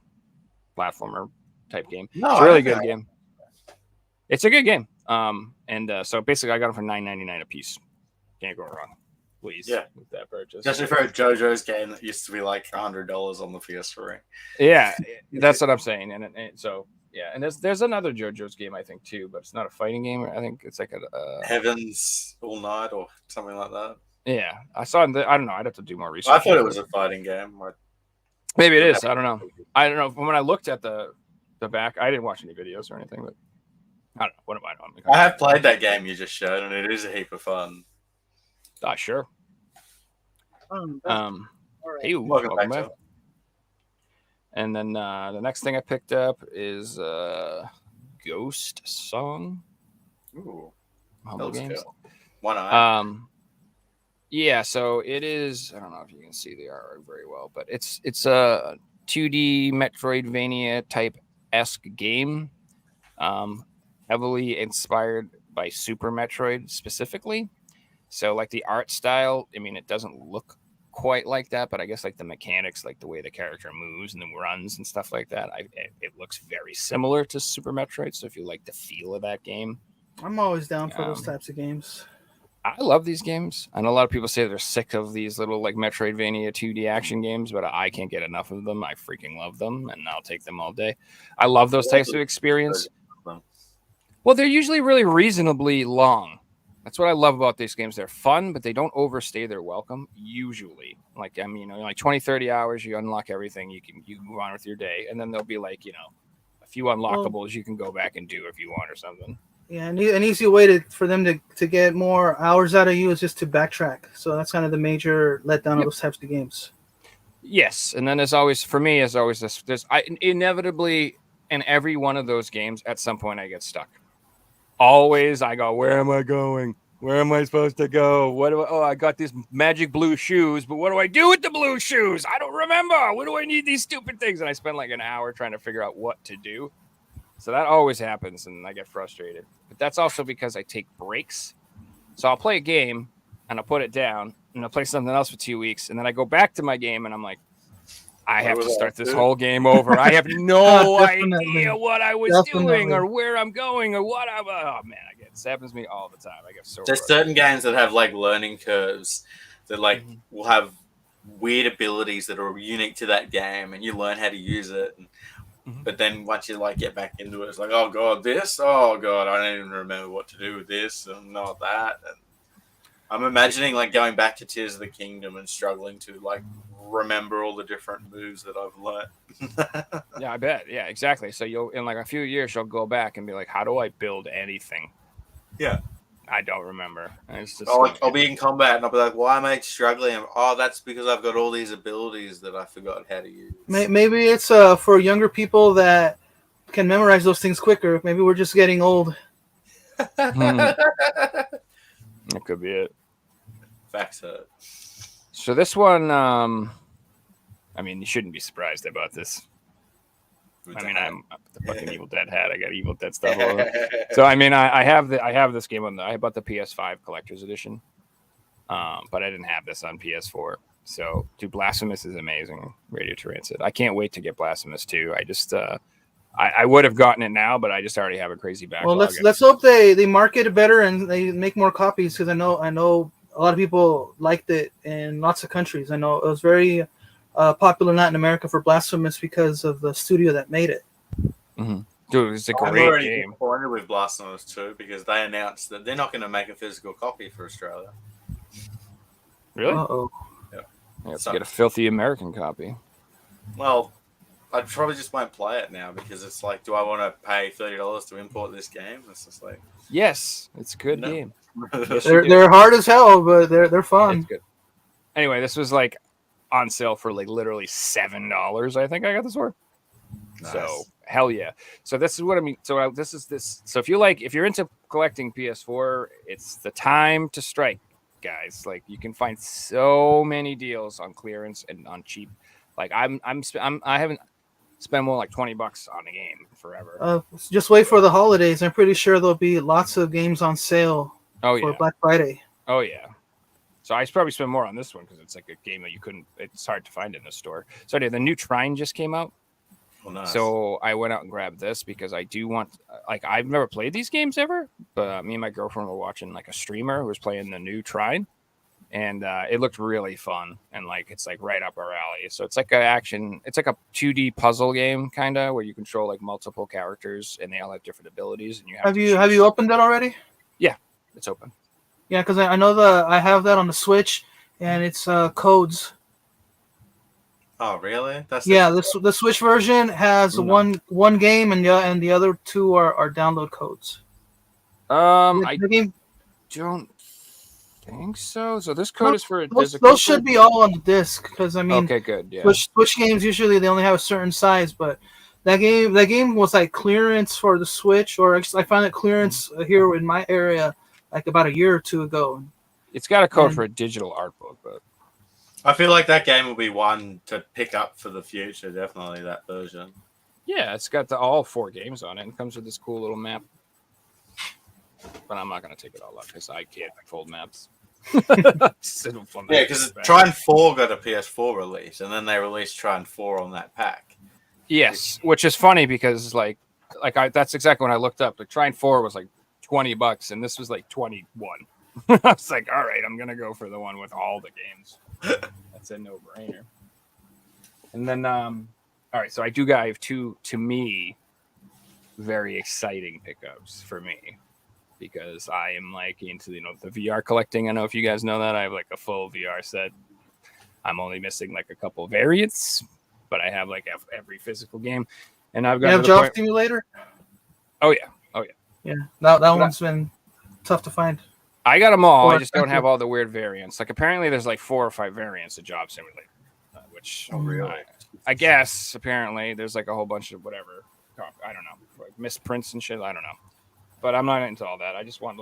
platformer type game. No, it's a really good game. It's a good game. So basically I got them for $9.99 a piece. Can't go wrong. Please. Yeah. With that purchase. Especially for a JoJo's game that used to be like $100 on the PS3. Yeah, that's what I'm saying. And so yeah, and there's another JoJo's game I think too, but it's not a fighting game. I think it's like a Heavens All Night or something like that. Yeah, I saw. I don't know. I'd have to do more research. I thought it was a fighting game. Maybe it is. I don't know. I don't know. When I looked at the back, I didn't watch any videos or anything, but I don't know. What am I doing? I have played that game you just showed, and it is a heap of fun. Sure. Right. Hey, welcome back. And then the next thing I picked up is Ghost Song. Ooh, Humble Games. Cool. One eye. Yeah, so it is. I don't know if you can see the artwork very well, but it's a 2D Metroidvania type esque game, heavily inspired by Super Metroid specifically. So like the art style, I mean, it doesn't look quite like that, but I guess like the mechanics, like the way the character moves and then runs and stuff like that, it looks very similar to Super Metroid. So if you like the feel of that game, I'm always down for those types of games. I love these games. I know a lot of people say they're sick of these little like Metroidvania 2D action games, but I can't get enough of them. I freaking love them, and I'll take them all day. I love those types of experience. Well, they're usually really reasonably long. That's what I love about these games. They're fun, but they don't overstay their welcome, usually. Like, I mean, like 20, 30 hours, you unlock everything, you can move on with your day. And then there'll be like, a few unlockables you can go back and do if you want or something. Yeah, and an easy way for them to get more hours out of you is just to backtrack. So that's kind of the major letdown of those types of games. Yes, and then there's always this. Inevitably in every one of those games, at some point I get stuck. Always, I go, where am I going? Where am I supposed to go? I got these magic blue shoes, but what do I do with the blue shoes? I don't remember. What do I need these stupid things? And I spend like an hour trying to figure out what to do. So that always happens, and I get frustrated. But that's also because I take breaks. So I'll play a game, and I'll put it down, and I'll play something else for 2 weeks, and then I go back to my game, and I'm like, I have to start this whole game over. I have no idea what I was doing or where I'm going or what I'm. Oh man, this happens to me all the time. I get so. There's certain games that have like learning curves that like will have weird abilities that are unique to that game, and you learn how to use it. But then once you like get back into it, it's like, oh god, this. Oh god, I don't even remember what to do with this and not that. And I'm imagining like going back to Tears of the Kingdom and struggling to like remember all the different moves that I've learned. Yeah, I bet. Yeah, exactly. So you'll in like a few years you'll go back and be like, how do I build anything? Yeah. I don't remember. It's just I'll be in combat and I'll be like, why am I struggling? That's because I've got all these abilities that I forgot how to use. Maybe it's for younger people that can memorize those things quicker. Maybe we're just getting old. That could be it. Facts hurt. So this one, I mean, you shouldn't be surprised about this. I mean, I'm the fucking Evil Dead hat. I got Evil Dead stuff all over. So I mean, I have this game on I bought the PS5 collector's edition, but I didn't have this on PS4. So, dude, Blasphemous is amazing. Radio Transit. I can't wait to get Blasphemous 2. I just I would have gotten it now, but I just already have a crazy backlog. Well, let's hope they market it better and they make more copies because I know a lot of people liked it in lots of countries. I know it was very popular in Latin America for Blasphemous because of the studio that made it. Mm-hmm. Dude, it's a great I'm already game. disappointed with Blasphemous 2 because they announced that they're not going to make a physical copy for Australia. Really? Uh-oh. Yeah. You have to get a filthy American copy. Well, I probably just won't play it now because it's like, do I want to pay $30 to import this game? It's just like, yes, it's a good game. Yes, They're hard as hell, but they're fun. It's good. Anyway, this was like on sale for like literally $7. I think I got this for. Nice. So hell yeah. So this is what I mean. So this is this. So if you're into collecting PS4, it's the time to strike, guys. Like you can find so many deals on clearance and on cheap. Like I haven't spent more like $20 on a game forever. Just wait for the holidays. I'm pretty sure there'll be lots of games on sale for Black Friday. Oh yeah. So I probably spend more on this one because it's like a game that it's hard to find in the store. So the new Trine just came out. Oh, nice. So I went out and grabbed this because I do want, like, I've never played these games ever, but me and my girlfriend were watching like a streamer who was playing the new Trine, and it looked really fun, and like it's like right up our alley. So it's like it's like a 2D puzzle game kind of where you control like multiple characters and they all have different abilities. And have you opened it already? Yeah, it's open. Yeah, because I know I have that on the Switch, and it's codes. Oh, really? The Switch version has one game, and the other two are download codes. I don't think so. So this code is for those should be all on the disc because I mean, okay, good. Yeah. Switch games usually they only have a certain size, but that game was like clearance for the Switch, or actually I found it clearance here in my area like about a year or two ago. It's got a code for a digital art book, but I feel like that game will be one to pick up for the future. Definitely that version. Yeah, it's got all 4 games on it and comes with this cool little map. But I'm not going to take it all up because I can't fold maps. Yeah, because Trine 4 got a PS4 release, and then they released Trine 4 on that pack. Yes, which is funny because that's exactly when I looked up. Like Trine 4 was like $20, and this was like 21. I was like, all right, I'm gonna go for the one with all the games. That's a no-brainer. And then, all right, so I have two, to me, very exciting pickups for me because I am like into the VR collecting. I don't know if you guys know that I have like a full VR set. I'm only missing like a couple variants, but I have like every physical game, and I've got. You have Job Simulator? Oh yeah. Yeah, that one's been tough to find. I got them all. I just don't have all the weird variants. Like apparently there's like 4 or 5 variants of Job Simulator, which I guess apparently there's like a whole bunch of whatever. I don't know, like misprints and shit. I don't know, but I'm not into all that. I just want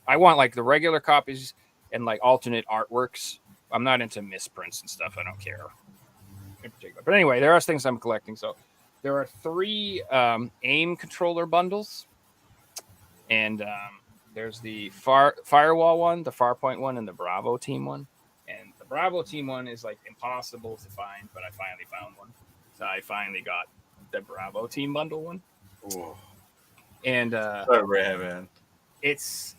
I want like the regular copies and like alternate artworks. I'm not into misprints and stuff. I don't care in particular. But anyway, there are things I'm collecting. So there are 3 aim controller bundles, and there's the Firewall one, the Farpoint one, and the Bravo Team one. And the Bravo Team one is like impossible to find, but I finally found one. So I finally got the Bravo Team bundle one. Ooh. And so rare, man. It's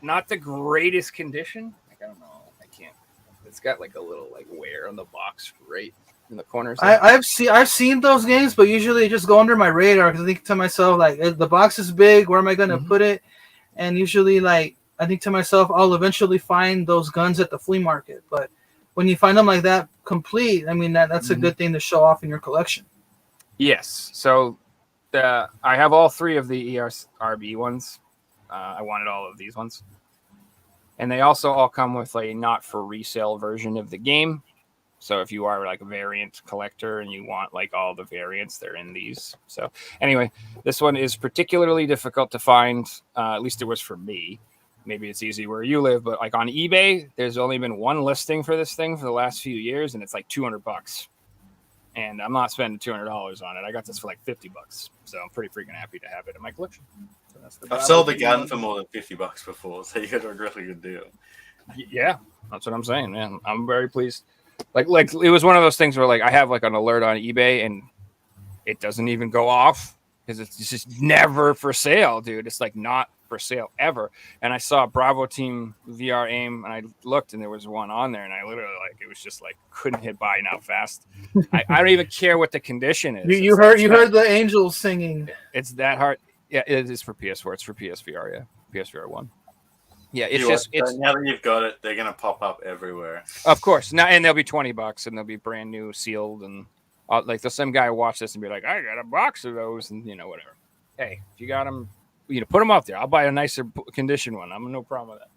not the greatest condition. Like I don't know, I can't. It's got like a little like wear on the box right in the corners. I've seen those games, but usually they just go under my radar because I think to myself like the box is big. Where am I going to put it? And usually, like, I think to myself, I'll eventually find those guns at the flea market. But when you find them like that complete, I mean, that's a good thing to show off in your collection. Yes. So I have all 3 of the ERB ones. I wanted all of these ones. And they also all come with a not for resale version of the game. So if you are like a variant collector and you want like all the variants, they're in these. So anyway, this one is particularly difficult to find. At least it was for me. Maybe it's easy where you live, but like on eBay, there's only been one listing for this thing for the last few years, and it's like $200. And I'm not spending $200 on it. I got this for like $50. So I'm pretty freaking happy to have it in my collection. So that's I've sold the gun for more than $50 before, so you got a really good deal. Yeah, that's what I'm saying, man. I'm very pleased. Like it was one of those things where like I have like an alert on eBay and it doesn't even go off because it's just never for sale, dude. It's like not for sale ever. And I saw Bravo Team VR aim and I looked and there was one on there and I literally like it was just like couldn't hit buy now fast. I don't even care what the condition is. You heard the angels singing. It's that hard. Yeah, it is for PS4. It's for PSVR. Yeah, PSVR 1. Yeah, it's now that you've got it, they're gonna pop up everywhere. Of course, now and they'll be $20 and they'll be brand new, sealed, and like the some guy watch this and be like, I got a box of those, and whatever. Hey, if you got them, put them out there. I'll buy a nicer condition one. I'm no problem with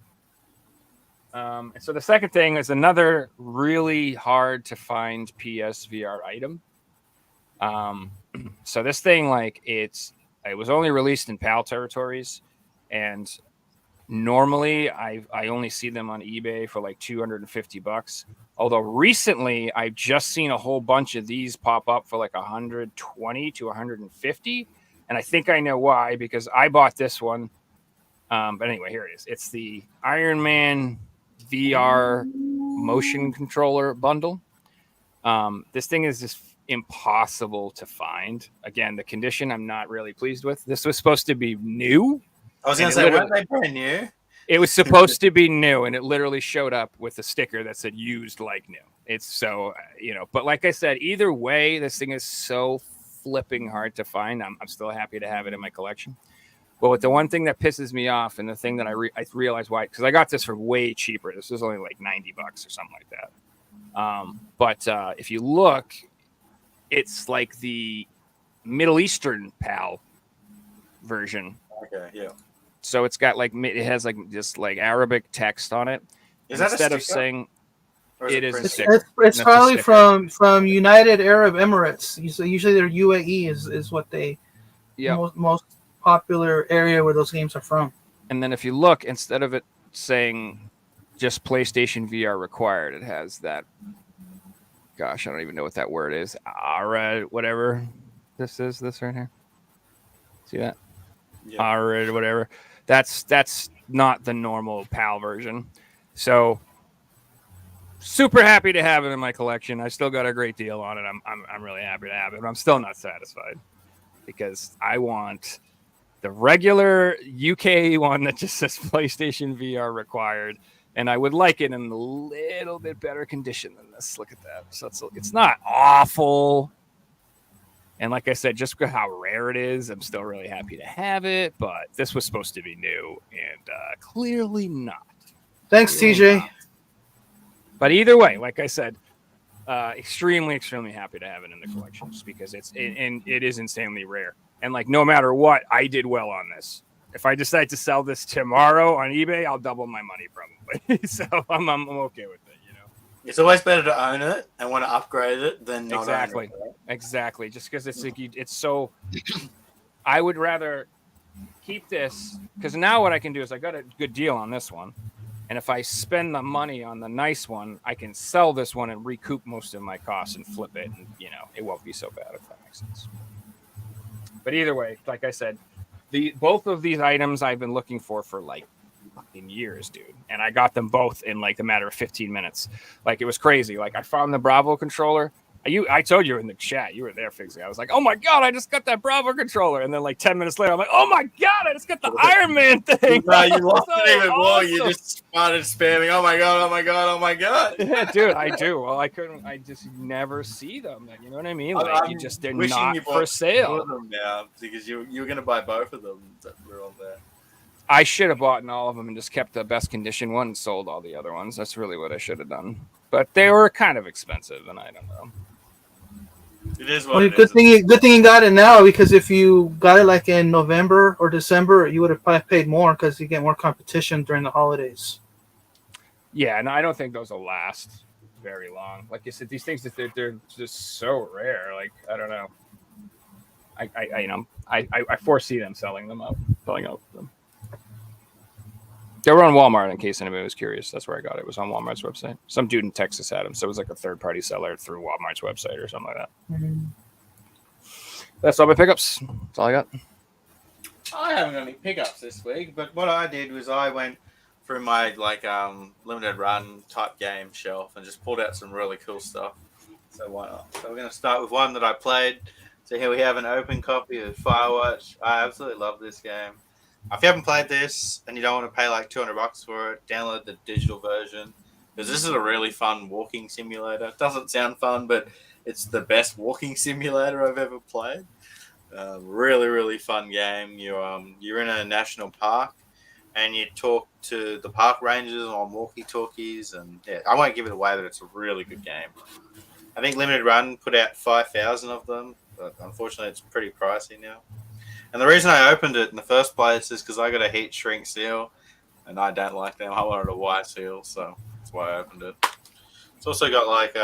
that. And so the second thing is another really hard to find PSVR item. So this thing, like it was only released in PAL territories, and normally I only see them on eBay for like $250. Although recently I've just seen a whole bunch of these pop up for like 120 to 150. And I think I know why, because I bought this one. But anyway, here it is. It's the Iron Man VR motion controller bundle. This thing is just impossible to find. Again, the condition I'm not really pleased with. This was supposed to be new. I was going to say, weren't they brand new? It was supposed to be new, and it literally showed up with a sticker that said used like new. It's so, but like I said, either way, this thing is so flipping hard to find. I'm still happy to have it in my collection. But with the one thing that pisses me off, and the thing that I realized why, because I got this for way cheaper. This was only like $90 or something like that. But if you look, it's like the Middle Eastern PAL version. Okay, yeah. So it's got like it has like just like Arabic text on it. Is that instead a of saying it is a it's sticker? It's probably from United Arab Emirates. Usually their UAE is what they most popular area where those games are from. And then if you look, instead of it saying just PlayStation VR required, it has that. Gosh, I don't even know what that word is. Whatever this is. This right here. See that? Yeah. Or whatever. That's not the normal PAL version. So super happy to have it in my collection. I still got a great deal on it. I'm really happy to have it, but I'm still not satisfied because I want the regular UK one that just says PlayStation VR required, and I would like it in a little bit better condition than this. Look at that. So it's not awful. And like I said, just because how rare it is, I'm still really happy to have it. But this was supposed to be new, and clearly not. Thanks, TJ. Not. But either way, like I said, extremely, extremely happy to have it in the collection, just because it is insanely rare. And like, no matter what, I did well on this. If I decide to sell this tomorrow on eBay, I'll double my money probably. So I'm okay with it. You know, it's always better to own it and want to upgrade it than not exactly, own it, right? exactly. Just because it's like it's so. I would rather keep this because now what I can do is I got a good deal on this one, and if I spend the money on the nice one, I can sell this one and recoup most of my costs and flip it, and it won't be so bad if that makes sense. But either way, like I said, both of these items I've been looking for like fucking years, dude. And I got them both in like a matter of 15 minutes. Like, it was crazy. Like, I found the Bravo controller. I told you in the chat, you were there, Figsy. I was like, oh my God, I just got that Bravo controller. And then like 10 minutes later, I'm like, oh my God, I just got the Iron Man thing. No, you lost So it even more. awesome. You just started spamming. Oh my God, oh my God, oh my God. Yeah, dude, I do. Well, I just never see them. You know what I mean? Like, they're not for sale. Them now because you were going to buy both of them that were on there. I should have bought all of them and just kept the best condition one and sold all the other ones. That's really what I should have done. But they were kind of expensive, and I don't know. It is what Well, it good is. thing you got it now, because if you got it like in November or December, you would have probably paid more because you get more competition during the holidays. Yeah, and I don't think those will last very long. Like you said, these things they're just so rare. Like, I don't know. I foresee them selling out them. They were on Walmart, in case anybody was curious. That's where I got it. It was on Walmart's website. Some dude in Texas had them, so it was like a third-party seller through Walmart's website or something like that. Mm-hmm. That's all my pickups. That's all I got. I haven't got any pickups this week, but what I did was I went through my limited run type game shelf and just pulled out some really cool stuff. So why not? So we're going to start with one that I played. So here we have an open copy of Firewatch. I absolutely love this game. If you haven't played this and you don't want to pay like $200 for it, download the digital version, because this is a really fun walking simulator. It doesn't sound fun, but it's the best walking simulator I've ever played. Really, really fun game. You're in a national park and you talk to the park rangers on walkie-talkies, and yeah, I won't give it away, but it's a really good game. I think Limited Run put out 5,000 of them, but unfortunately it's pretty pricey now. And the reason I opened it in the first place is because I got a heat shrink seal, and I don't like them. I wanted a white seal, so that's why I opened it. It's also got like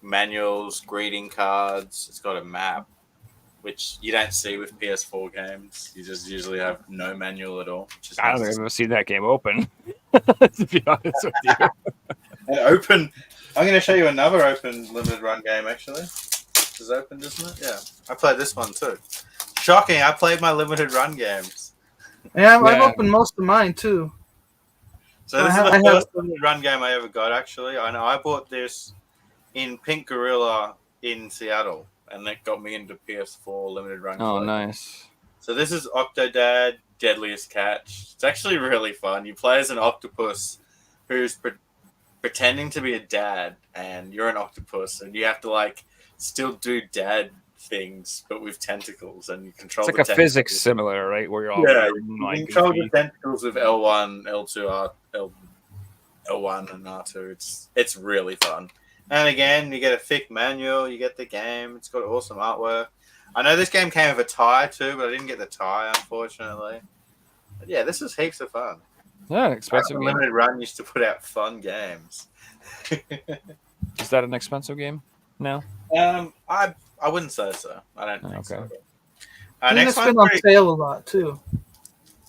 manuals, greeting cards. It's got a map, which you don't see with PS4 games. You just usually have no manual at all. I don't think I've ever seen that game open, to be honest with you. And open. I'm going to show you another open Limited Run game, actually. This is open, isn't it? Yeah. I played this one too. Shocking, I played my Limited Run games. Yeah, I've opened most of mine too. So this is the first Limited Run game I ever got, actually. I know I bought this in Pink Gorilla in Seattle, and that got me into PS4 Limited Run. Oh, nice. So this is Octodad Deadliest Catch. It's actually really fun. You play as an octopus who's pretending to be a dad, and you're an octopus, and you have to like still do dad things, but with tentacles, and you control. It's like a physics simulator, right? Where you're all you control the tentacles with L1, L2, L1, and R2. It's really fun. And again, you get a thick manual, you get the game. It's got awesome artwork. I know this game came with a tie too, but I didn't get the tie, unfortunately. But yeah, this is heaps of fun. Yeah, expensive game. Limited Run used to put out fun games. Is that an expensive game now? I wouldn't say so. I don't think so. Next one's on sale a lot too.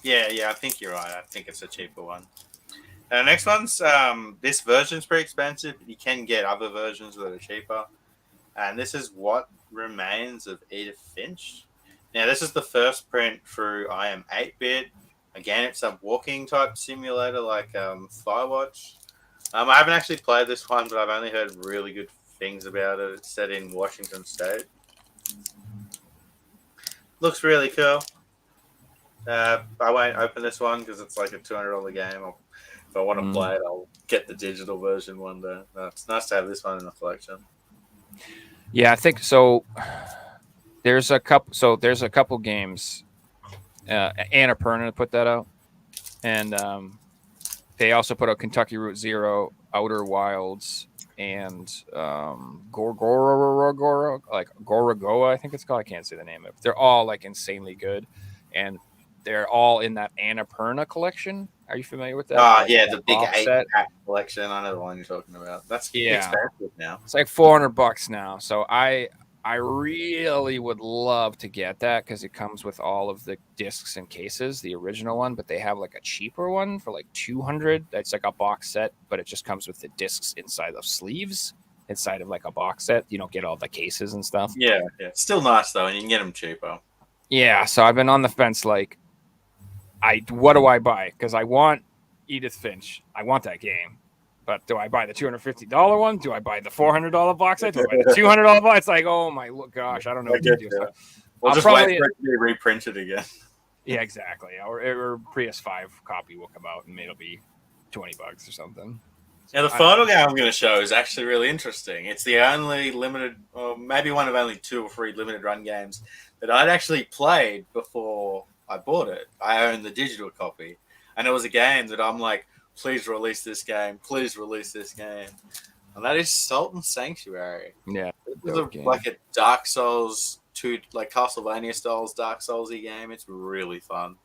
Yeah, I think you're right. I think it's a cheaper one. Next one's this version's pretty expensive. You can get other versions that are cheaper. And this is What Remains of Edith Finch. Now, this is the first print through I Am 8-Bit. Again, it's a walking type simulator like Firewatch. I haven't actually played this one, but I've only heard really good things about it. It's set in Washington State. Looks really cool. I won't open this one because it's like a $200 game. If I want to play it, I'll get the digital version one day. It's nice to have this one in the collection. Yeah, I think so. There's a couple. So there's a couple games. Annapurna put that out, and they also put out Kentucky Route Zero, Outer Wilds, and Gorogoa, I think it's called. I can't say the name of it. They're all like insanely good, and they're all in that Annapurna collection. Are you familiar with that? Oh, yeah, that the big box 8-pack collection. I know the one you're talking about. That's expensive now. It's like $400 now. So I really would love to get that because it comes with all of the discs and cases, the original one, but they have like a cheaper one for like $200. It's like a box set, but it just comes with the discs inside of sleeves, inside of like a box set. You don't get all the cases and stuff. Yeah. Still nice though, and you can get them cheaper. Yeah, so I've been on the fence like, what do I buy? Because I want Edith Finch. I want that game. But do I buy the $250 one? Do I buy the $400 box set? Do I buy the $200 box? It's like, oh my gosh, I don't know what to do. So we'll just wait for it to be reprinted again. Yeah, exactly. Or PS5 copy will come out and it'll be $20 or something. Now, the final game I'm going to show is actually really interesting. It's the only limited, or maybe one of only 2 or 3 limited run games that I'd actually played before I bought it. I own the digital copy. And it was a game that I'm like, please release this game. Please release this game. And that is Salt and Sanctuary. Yeah. It's like a Dark Souls 2, like Castlevania styles Dark Soulsy game. It's really fun.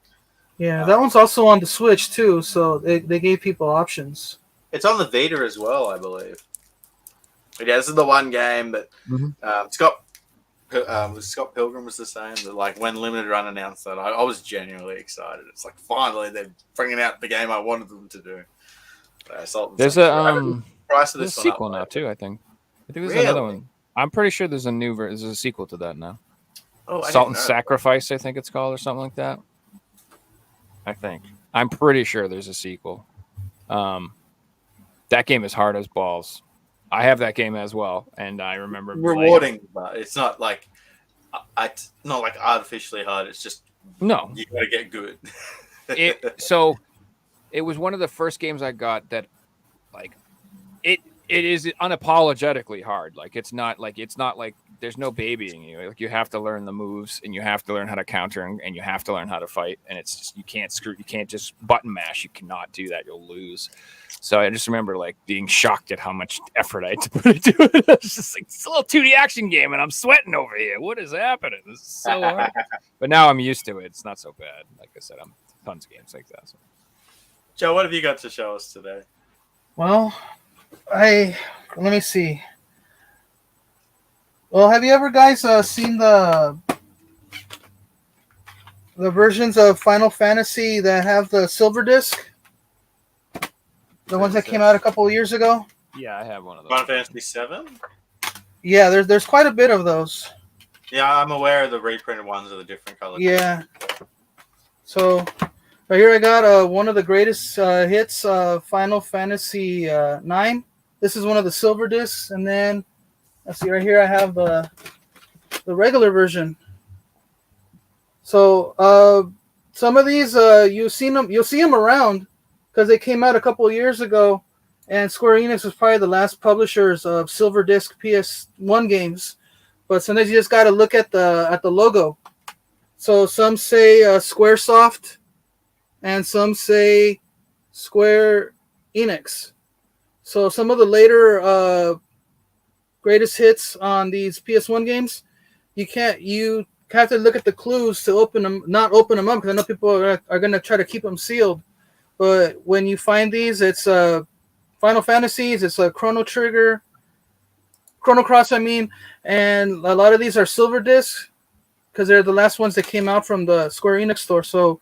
Yeah, that one's also on the Switch too, so they gave people options. It's on the Vita as well, I believe. But yeah, this is the one game that Scott Pilgrim was the same. That like when Limited Run announced that, I was genuinely excited. It's like finally they're bringing out the game I wanted them to do. There's a sequel now too. I think there's another one. I'm pretty sure there's a there's a sequel to that now. Oh, Salt and Sacrifice, I think it's called, or something like that. I think I'm pretty sure there's a sequel. That game is hard as balls. I have that game as well, and I remember rewarding, but it's not like not like artificially hard. It's just you gotta get good. So it was one of the first games I got that like it is unapologetically hard. Like it's not like there's no babying you. Like you have to learn the moves and you have to learn how to counter and you have to learn how to fight. And it's just, you can't just button mash. You cannot do that. You'll lose. So I just remember like being shocked at how much effort I had to put into it. It's just like, it's a little 2D action game and I'm sweating over here. What is happening? This is so hard. But now I'm used to it. It's not so bad. Like I said, I'm tons of games like that. So. Joe, what have you got to show us today? Well, let me see. Well, have you ever guys seen the versions of Final Fantasy that have the silver disc? The ones that came out a couple of years ago? Yeah, I have one of those. Final Fantasy 7? Yeah, there's quite a bit of those. Yeah, I'm aware of the reprinted ones of the different colors. Yeah. So, right here I got one of the greatest hits, Final Fantasy 9. This is one of the silver discs, and then let's see, right here I have the regular version. So some of these you'll see them around because they came out a couple of years ago, and Square Enix was probably the last publishers of silver disc PS1 games. But sometimes you just got to look at the logo. So some say SquareSoft, and some say Square Enix. So some of the later greatest hits on these PS1 games, you have to look at the clues to not open them up, because I know people are going to try to keep them sealed. But when you find these, it's Final Fantasies, it's a Chrono Cross, and a lot of these are silver discs because they're the last ones that came out from the Square Enix store. So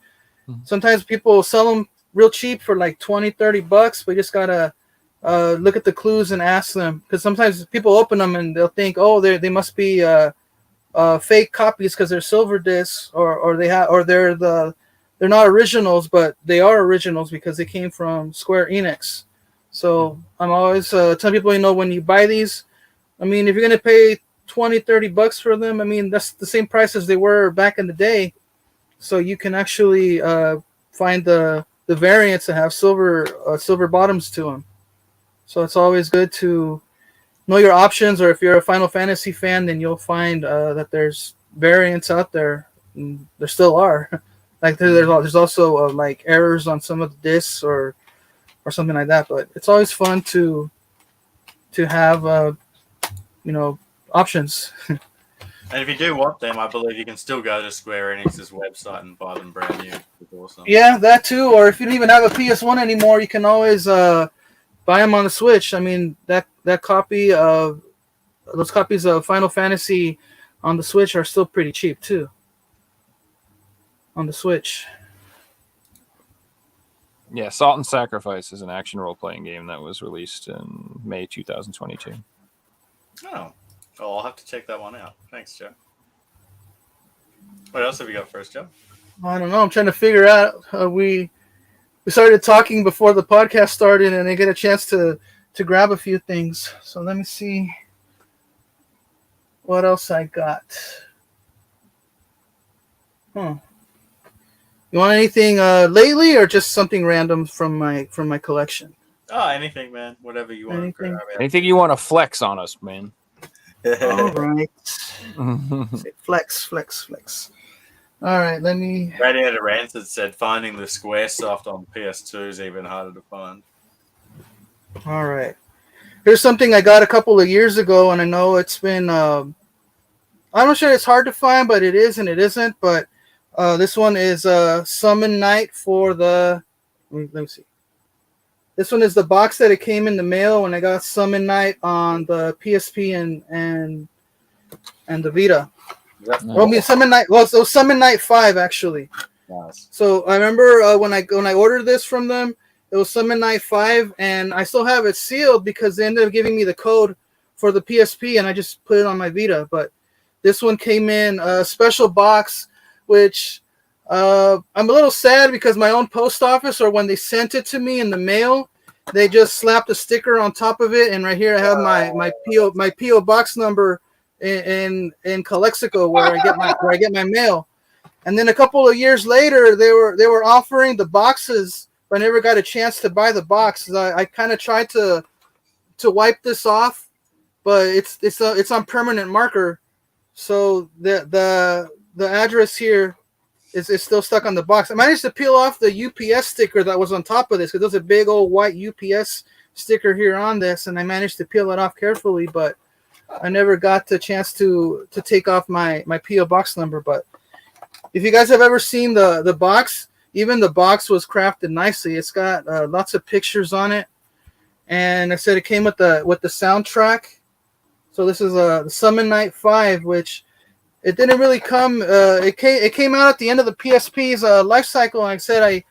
sometimes people sell them real cheap for like $20-$30, but you just gotta look at the clues and ask them, because sometimes people open them and they'll think, oh, they must be fake copies because they're silver discs, or they're not originals, but they are originals because they came from Square Enix. So I'm always telling people, when you buy these, if you're going to pay $20-$30 for them, that's the same price as they were back in the day. so you can actually find the variants that have silver bottoms to them. So it's always good to know your options, or if you're a Final Fantasy fan, then you'll find that there's variants out there. And there still are. Like there's also like errors on some of the discs or something like that. But it's always fun to have options. And if you do want them, I believe you can still go to Square Enix's website and buy them brand new. It's awesome. Yeah, that too. Or if you don't even have a PS1 anymore, you can always buy them on the Switch. I mean, that copy of those copies of Final Fantasy on the Switch are still pretty cheap too. On the Switch. Yeah, Salt and Sacrifice is an action role-playing game that was released in May 2022. Oh, I'll have to check that one out. Thanks, Joe. What else have you got for us, Joe? I don't know. I'm trying to figure out. We started talking before the podcast started, and I get a chance to grab a few things. So let me see what else I got. You want anything lately, or just something random from my collection? Oh, anything, man. Whatever you want. Anything. Anything you want to flex on us, man? All right. Flex. All right, let me. Radiator Rancid said finding the Squaresoft on PS2 is even harder to find. All right. Here's something I got a couple of years ago, and I know it's been. I'm not sure it's hard to find, but it is and it isn't. But this one is Summon Night for the. Let me see. This one is the box that it came in the mail when I got Summon Night on the PSP and the Vita. Well, I mean, Summon Night. Well, so Summon Night 5 actually. Nice. So I remember when I ordered this from them, it was Summon Night 5, and I still have it sealed because they ended up giving me the code for the PSP, and I just put it on my Vita. But this one came in a special box, which I'm a little sad because my own post office, or when they sent it to me in the mail, they just slapped a sticker on top of it, and right here I have my PO box number in Calexico where I get my mail. And then a couple of years later, they were offering the boxes, but I never got a chance to buy the box. I kind of tried to wipe this off, but it's on permanent marker, so the address here is still stuck on the box. I managed to peel off the UPS sticker that was on top of this because there's a big old white UPS sticker here on this, and I managed to peel it off carefully, but I never got the chance to take off my PO box number. But if you guys have ever seen the box, even the box was crafted nicely. It's got lots of pictures on it, and I said it came with the soundtrack. So this is the Summon Night 5, which it didn't really come. It came out at the end of the PSP's life cycle. And like I said,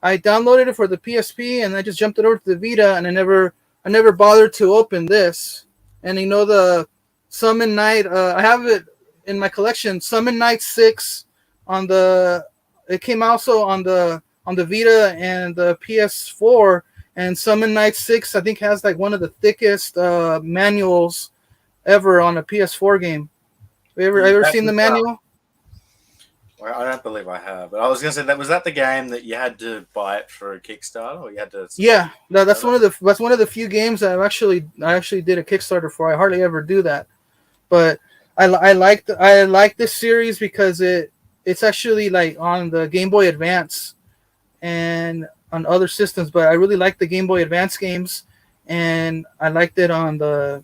I downloaded it for the PSP, and I just jumped it over to the Vita, and I never bothered to open this. And the Summon Night, I have it in my collection. Summon Night 6 it came also on the Vita and the PS4. And Summon Night 6, I think, has like one of the thickest manuals ever on a PS4 game. Have you ever seen the manual? Well, I don't believe I have. But I was going to say, was that the game that you had to buy it for a Kickstarter, or you had to? Yeah, that's one of the few games that I actually did a Kickstarter for. I hardly ever do that, but I like this series because it's actually like on the Game Boy Advance and on other systems. But I really like the Game Boy Advance games, and I liked it on the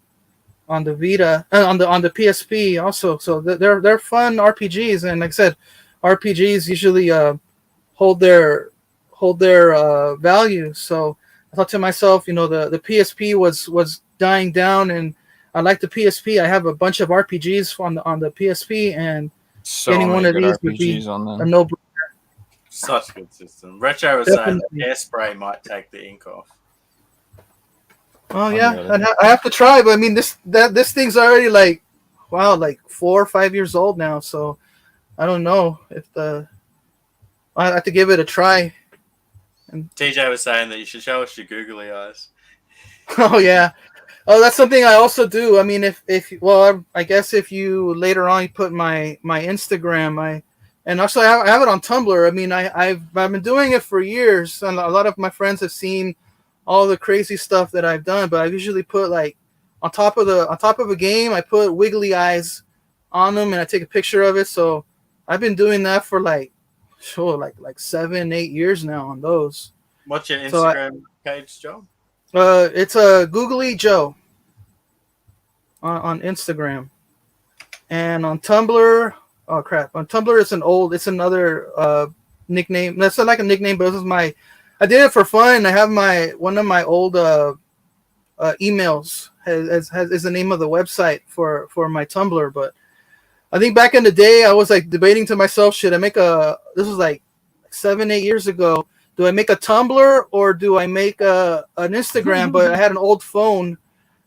Vita, on the PSP also. So they're fun RPGs, and like I said, RPGs usually hold their value. So I thought to myself, the PSP was dying down, and I like the PSP. I have a bunch of RPGs on the PSP, and So getting one of many these good would be RPGs on a them. no-brainer. Such a good system. Retro was saying that Definitely. Hairspray might take the ink off. Oh yeah, I have to try, but I mean this thing's already like 4 or 5 years old now, so I don't know if I have to give it a try. And TJ was saying that you should show us your googly eyes. oh yeah, that's something I also do. I mean, I guess if you later on you put my Instagram, my And also I have it on Tumblr. I mean, I've been doing it for years, and a lot of my friends have seen all the crazy stuff that I've done. But I usually put like on top of a game, I put wiggly eyes on them, and I take a picture of it. So I've been doing that for like 7-8 years now on those. What's your So Instagram page, Joel? it's a Googly Joe on Instagram, and on Tumblr. Oh crap! On Tumblr, it's another nickname. That's not like a nickname, but this is my. I did it for fun. I have one of my old emails is the name of the website for my Tumblr. But I think back in the day, I was like debating to myself, should I make a? This was like 7-8 years ago. Do I make a Tumblr or do I make an Instagram? But I had an old phone.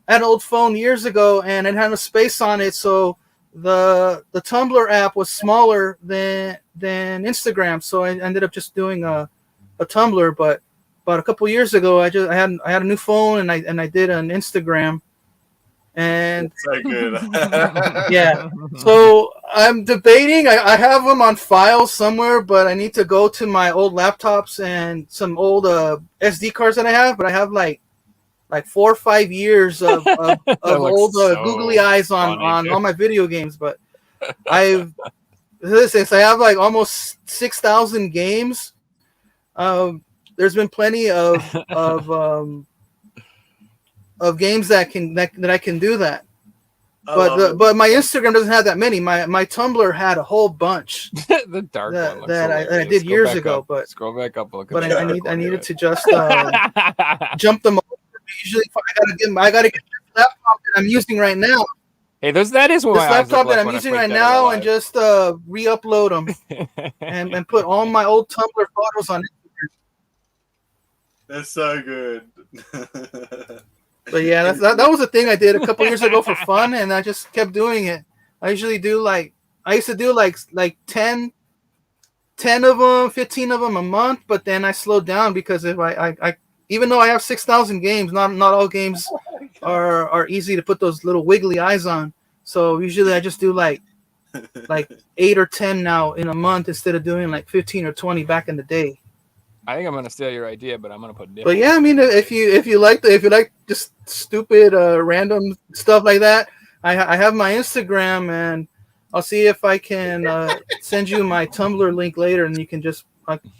I had an old phone years ago, and it had a space on it, so the Tumblr app was smaller than Instagram. So I ended up just doing a Tumblr. But about a couple years ago, I had a new phone, and I did an Instagram. And So good. yeah, so I'm debating. I have them on files somewhere, but I need to go to my old laptops and some old SD cards that I have. But I have like 4 or 5 years of old so googly eyes on funny, all my video games. But since I have like almost 6,000 games, there's been plenty of games that I can do that. But my Instagram doesn't have that many. My Tumblr had a whole bunch the dark one that I hilarious. did Go years back ago. up. But Scroll back up. Look at but that I needed one. to just jump them over. Usually, I gotta get the laptop that I'm using right now. Hey, that is what This my eyes laptop look like that I'm when I using blink right dead in real now, and life. just re-upload them and put all my old Tumblr photos on it. That's so good. But yeah, that was a thing I did a couple years ago for fun, and I just kept doing it. I used to do like 10 of them, 15 of them a month, but then I slowed down because if I even though I have 6,000 games, not all games are easy to put those little wiggly eyes on. So usually I just do like 8 or 10 now in a month instead of doing like 15 or 20 back in the day. I think I'm gonna steal your idea, but I'm gonna put nipples. But yeah, I mean, if you like just stupid random stuff like that, I have my Instagram, and I'll see if I can send you my Tumblr link later, and you can just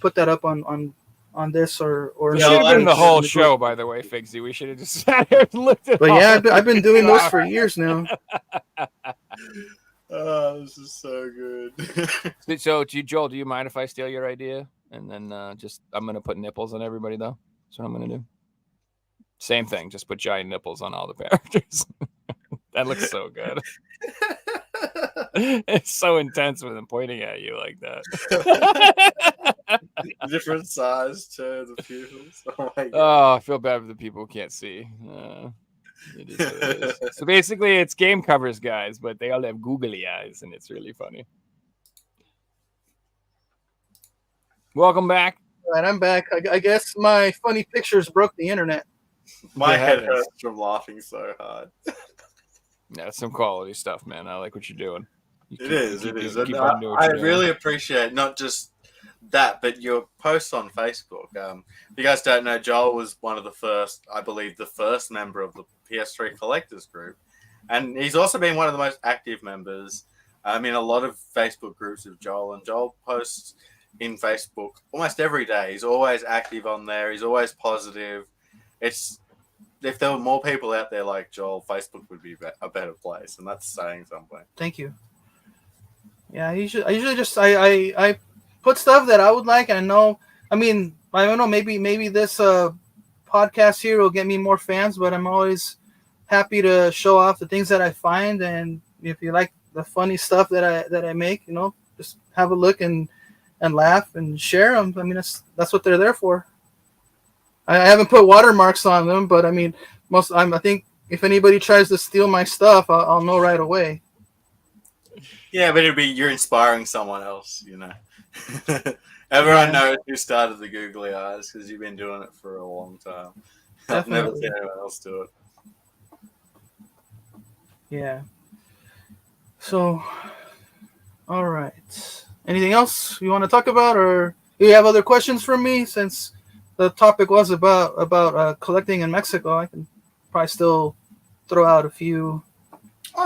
put that up on this or. We Yeah, should have I been the should whole in show, by the way, Figsy. We should have just sat here and looked at. But all yeah, of I've been doing them. those for years now. Oh, this is so good. So, Joel, do you mind if I steal your idea? And then I'm going to put nipples on everybody, though. That's what I'm going to do. Same thing. Just put giant nipples on all the characters. That looks so good. It's so intense with them pointing at you like that. Different size to the pupils. Oh my god. Oh, I feel bad for the people who can't see. It is what it is. So basically, it's game covers, guys, but they all have googly eyes, and it's really funny. Welcome back. All right, I'm back. I guess my funny pictures broke the internet. My It head happens. hurts from laughing so hard. Yeah, it's some quality stuff, man. I like what you're doing. It is. Keep And on doing what I you're doing. really appreciate not just that, but your posts on Facebook. If you guys don't know, Joel was one of the first, I believe, the first member of the PS3 Collectors Group. And he's also been one of the most active members. I'm in a lot of Facebook groups with Joel, and Joel posts in Facebook almost every day. He's always active on there. He's always positive. If there were more people out there like Joel, Facebook would be a better place, and that's saying something. Thank you. Yeah, I usually just I put stuff that I would like. And I know, I mean, I don't know, maybe this podcast here will get me more fans, but I'm always happy to show off the things that I find. And if you like the funny stuff that I make, just have a look and laugh and share them. I mean, that's what they're there for. I haven't put watermarks on them, but I mean, I think if anybody tries to steal my stuff, I'll know right away. Yeah, but you're inspiring someone else, Everyone knows who started the googly eyes because you've been doing it for a long time. I've never Definitely. seen anyone else do it. Yeah. So, all right. Anything else you want to talk about, or do you have other questions for me? Since the topic was about collecting in Mexico, I can probably still throw out a I few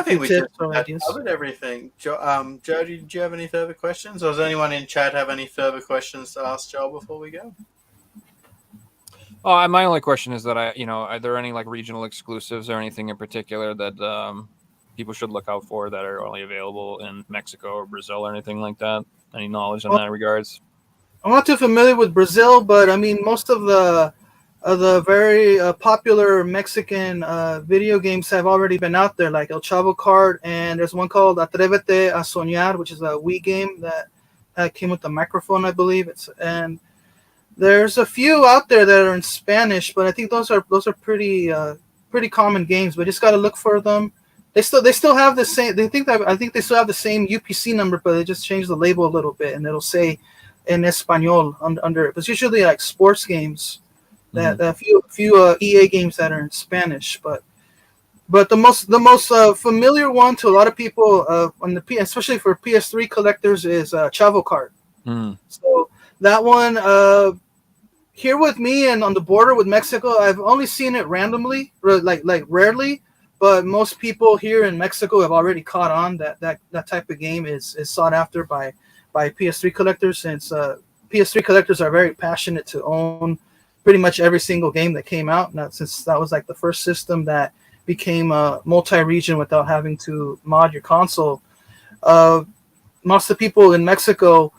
think we just tips or had ideas. covered everything. Jody, did you have any further questions, or does anyone in chat have any further questions to ask Joel before we go? Oh, my only question is that are there any like regional exclusives or anything in particular that people should look out for that are only available in Mexico or Brazil or anything like that? Any knowledge in Well, that regards? I'm not too familiar with Brazil, but I mean most of the very popular Mexican video games have already been out there, like El Chavo Card, and there's one called Atrévete a Soñar, which is a Wii game that came with the microphone, I believe. And there's a few out there that are in Spanish, but I think those are pretty common games. But just got to look for them. They still have the same. I think they still have the same UPC number, but they just changed the label a little bit, and it'll say in Espanol under it. But it's usually like sports games that a few EA games that are in Spanish. But the most familiar one to a lot of people on the especially for PS3 collectors is Chavo Card. Mm. So that one here with me and on the border with Mexico, I've only seen it randomly, like rarely. But most people here in Mexico have already caught on that type of game is sought after by PS3 collectors, since PS3 collectors are very passionate to own pretty much every single game that came out. Now, since that was like the first system that became multi-region without having to mod your console, uh, most of the people in Mexico,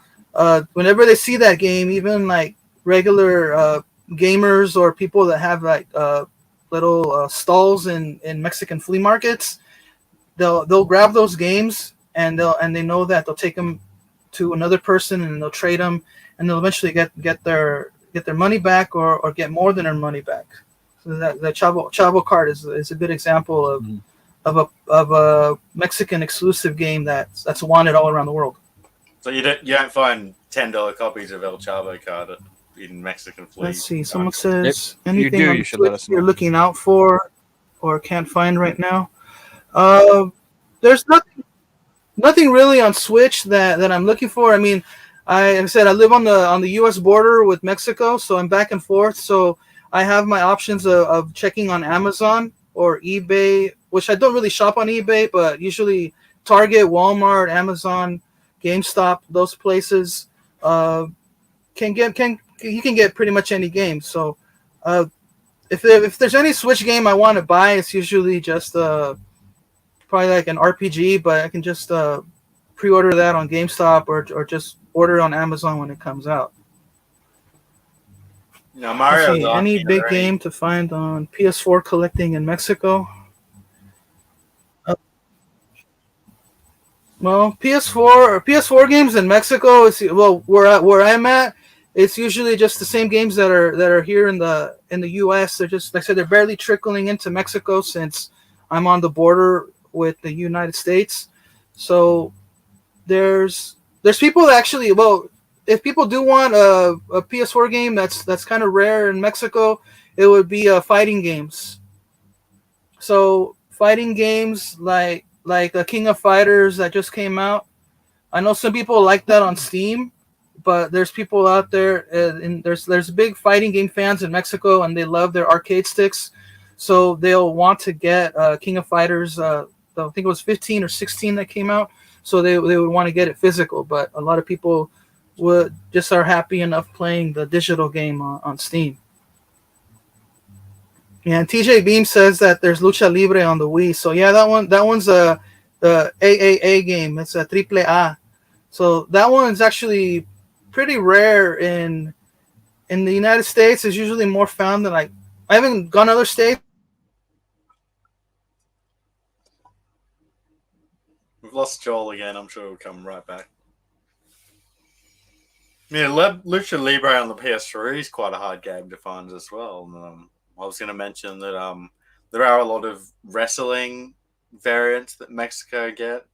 whenever they see that game, even like regular gamers or people that have like little stalls in Mexican flea markets, they'll grab those games and they know that they'll take them to another person and they'll trade them and they'll eventually get their money back or get more than their money back. So that the Chavo card is a good example of a Mexican exclusive game that's wanted all around the world. So you don't find $10 copies of El Chavo card in Mexican fleas. Let's see. Someone says If you anything do, on you the should let Switch us you're know. looking out for or can't find right now. Uh, there's nothing really on Switch that I'm looking for. I mean, like I said, I live on the U.S. border with Mexico, so I'm back and forth. So I have my options of checking on Amazon or eBay, which I don't really shop on eBay, but usually Target, Walmart, Amazon, GameStop, those places can you can get pretty much any game. So uh, if there's any Switch game I want to buy, it's usually just probably like an RPG, but I can just pre-order that on GameStop or just order on Amazon when it comes out. Now Let's Mario's see, any asking, are big there any game to find on PS4 collecting in Mexico? Uh, well, PS4 games in Mexico is well where I'm at. It's usually just the same games that are here in the U.S. They're just like I said, they're barely trickling into Mexico since I'm on the border with the United States. So there's people that actually if people do want a PS4 game that's kind of rare in Mexico, it would be fighting games. So fighting games like a King of Fighters that just came out. I know some people like that on Steam, but there's people out there and there's big fighting game fans in Mexico and they love their arcade sticks, so they'll want to get King of Fighters. I think it was 15 or 16 that came out, so they would want to get it physical. But a lot of people would just are happy enough playing the digital game on Steam. Yeah, and TJ Beam says that there's Lucha Libre on the Wii. So yeah, that one's a the AAA game. It's a triple A. So that one's actually pretty rare in the United States. It's usually more found than like I haven't gone to other states. We've lost Joel again. I'm sure he'll come right back. Yeah, Lucha Libre on the PS3 is quite a hard game to find as well. I was going to mention that there are a lot of wrestling variants that Mexico get.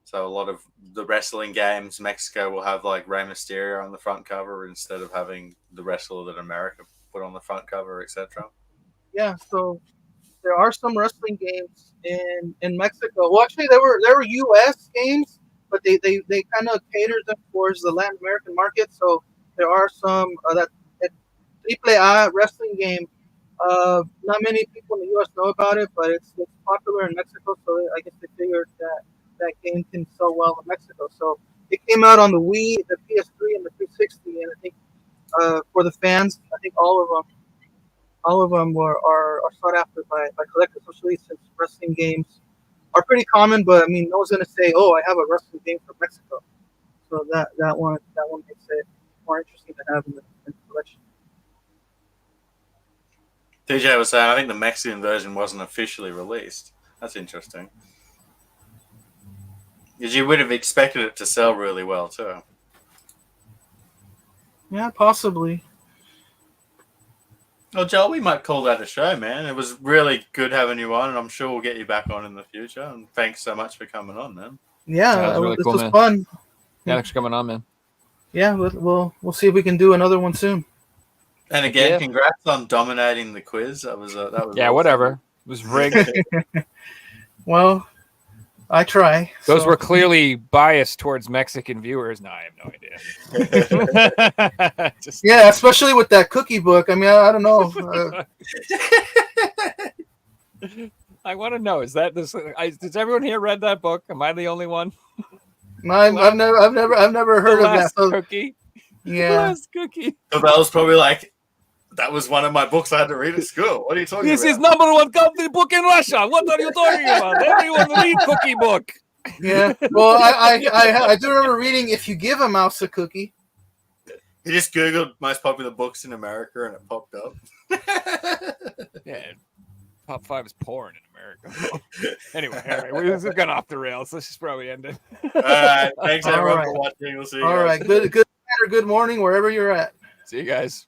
So a lot of the wrestling games, Mexico will have like Rey Mysterio on the front cover instead of having the wrestler that America put on the front cover, etc. Yeah, so there are some wrestling games in Mexico. Well, actually, there were U.S. games but they kind of cater them towards the Latin American market. So there are some that Triple A wrestling game. Not many people in the U.S. know about it, but it's popular in Mexico. So I guess they figured that that game can sell well in Mexico. So it came out on the Wii, the PS3, and the 360, and I think for the fans, I think all of them are sought after by collectors, especially since wrestling games are pretty common. But I mean, no one's gonna say, "Oh, I have a wrestling game from Mexico." So that one makes it more interesting to have in the collection. DJ was saying, I think the Mexican version wasn't officially released. That's interesting. Because you would have expected it to sell really well too. Yeah, possibly. Well, Joel, we might call that a show, man. It was really good having you on, and I'm sure we'll get you back on in the future. And thanks so much for coming on, man. Yeah, that was really this cool, was man. fun. Yeah, thanks for coming on, man. Yeah, we'll see if we can do another one soon. And again, Yeah. congrats on dominating the quiz. That was Yeah, awesome. whatever. It was rigged. Well, I try. Those so. were clearly biased towards Mexican viewers. No, I have no idea. Just, Yeah, especially with that cookie book. I mean, I don't know. I want to know: is that this? Does everyone here read that book? Am I the only one? I've never heard The of that. Last So, Cookie. The yeah, Last Cookie. So that was probably like, that was one of my books I had to read at school. What are you talking This about? is number one company book in Russia. What are you talking about? Everyone read Cookie Book. yeah. Well, I do remember reading "If You Give a Mouse a Cookie." You just Googled most popular books in America and it popped up. Yeah, top 5 is porn in America. Anyway, all right, this has gone off the rails. Let's just probably end it. All right. Thanks, All everyone, right. for watching. We'll see you All guys. right, good night or good morning wherever you're at. See you guys.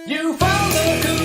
You found the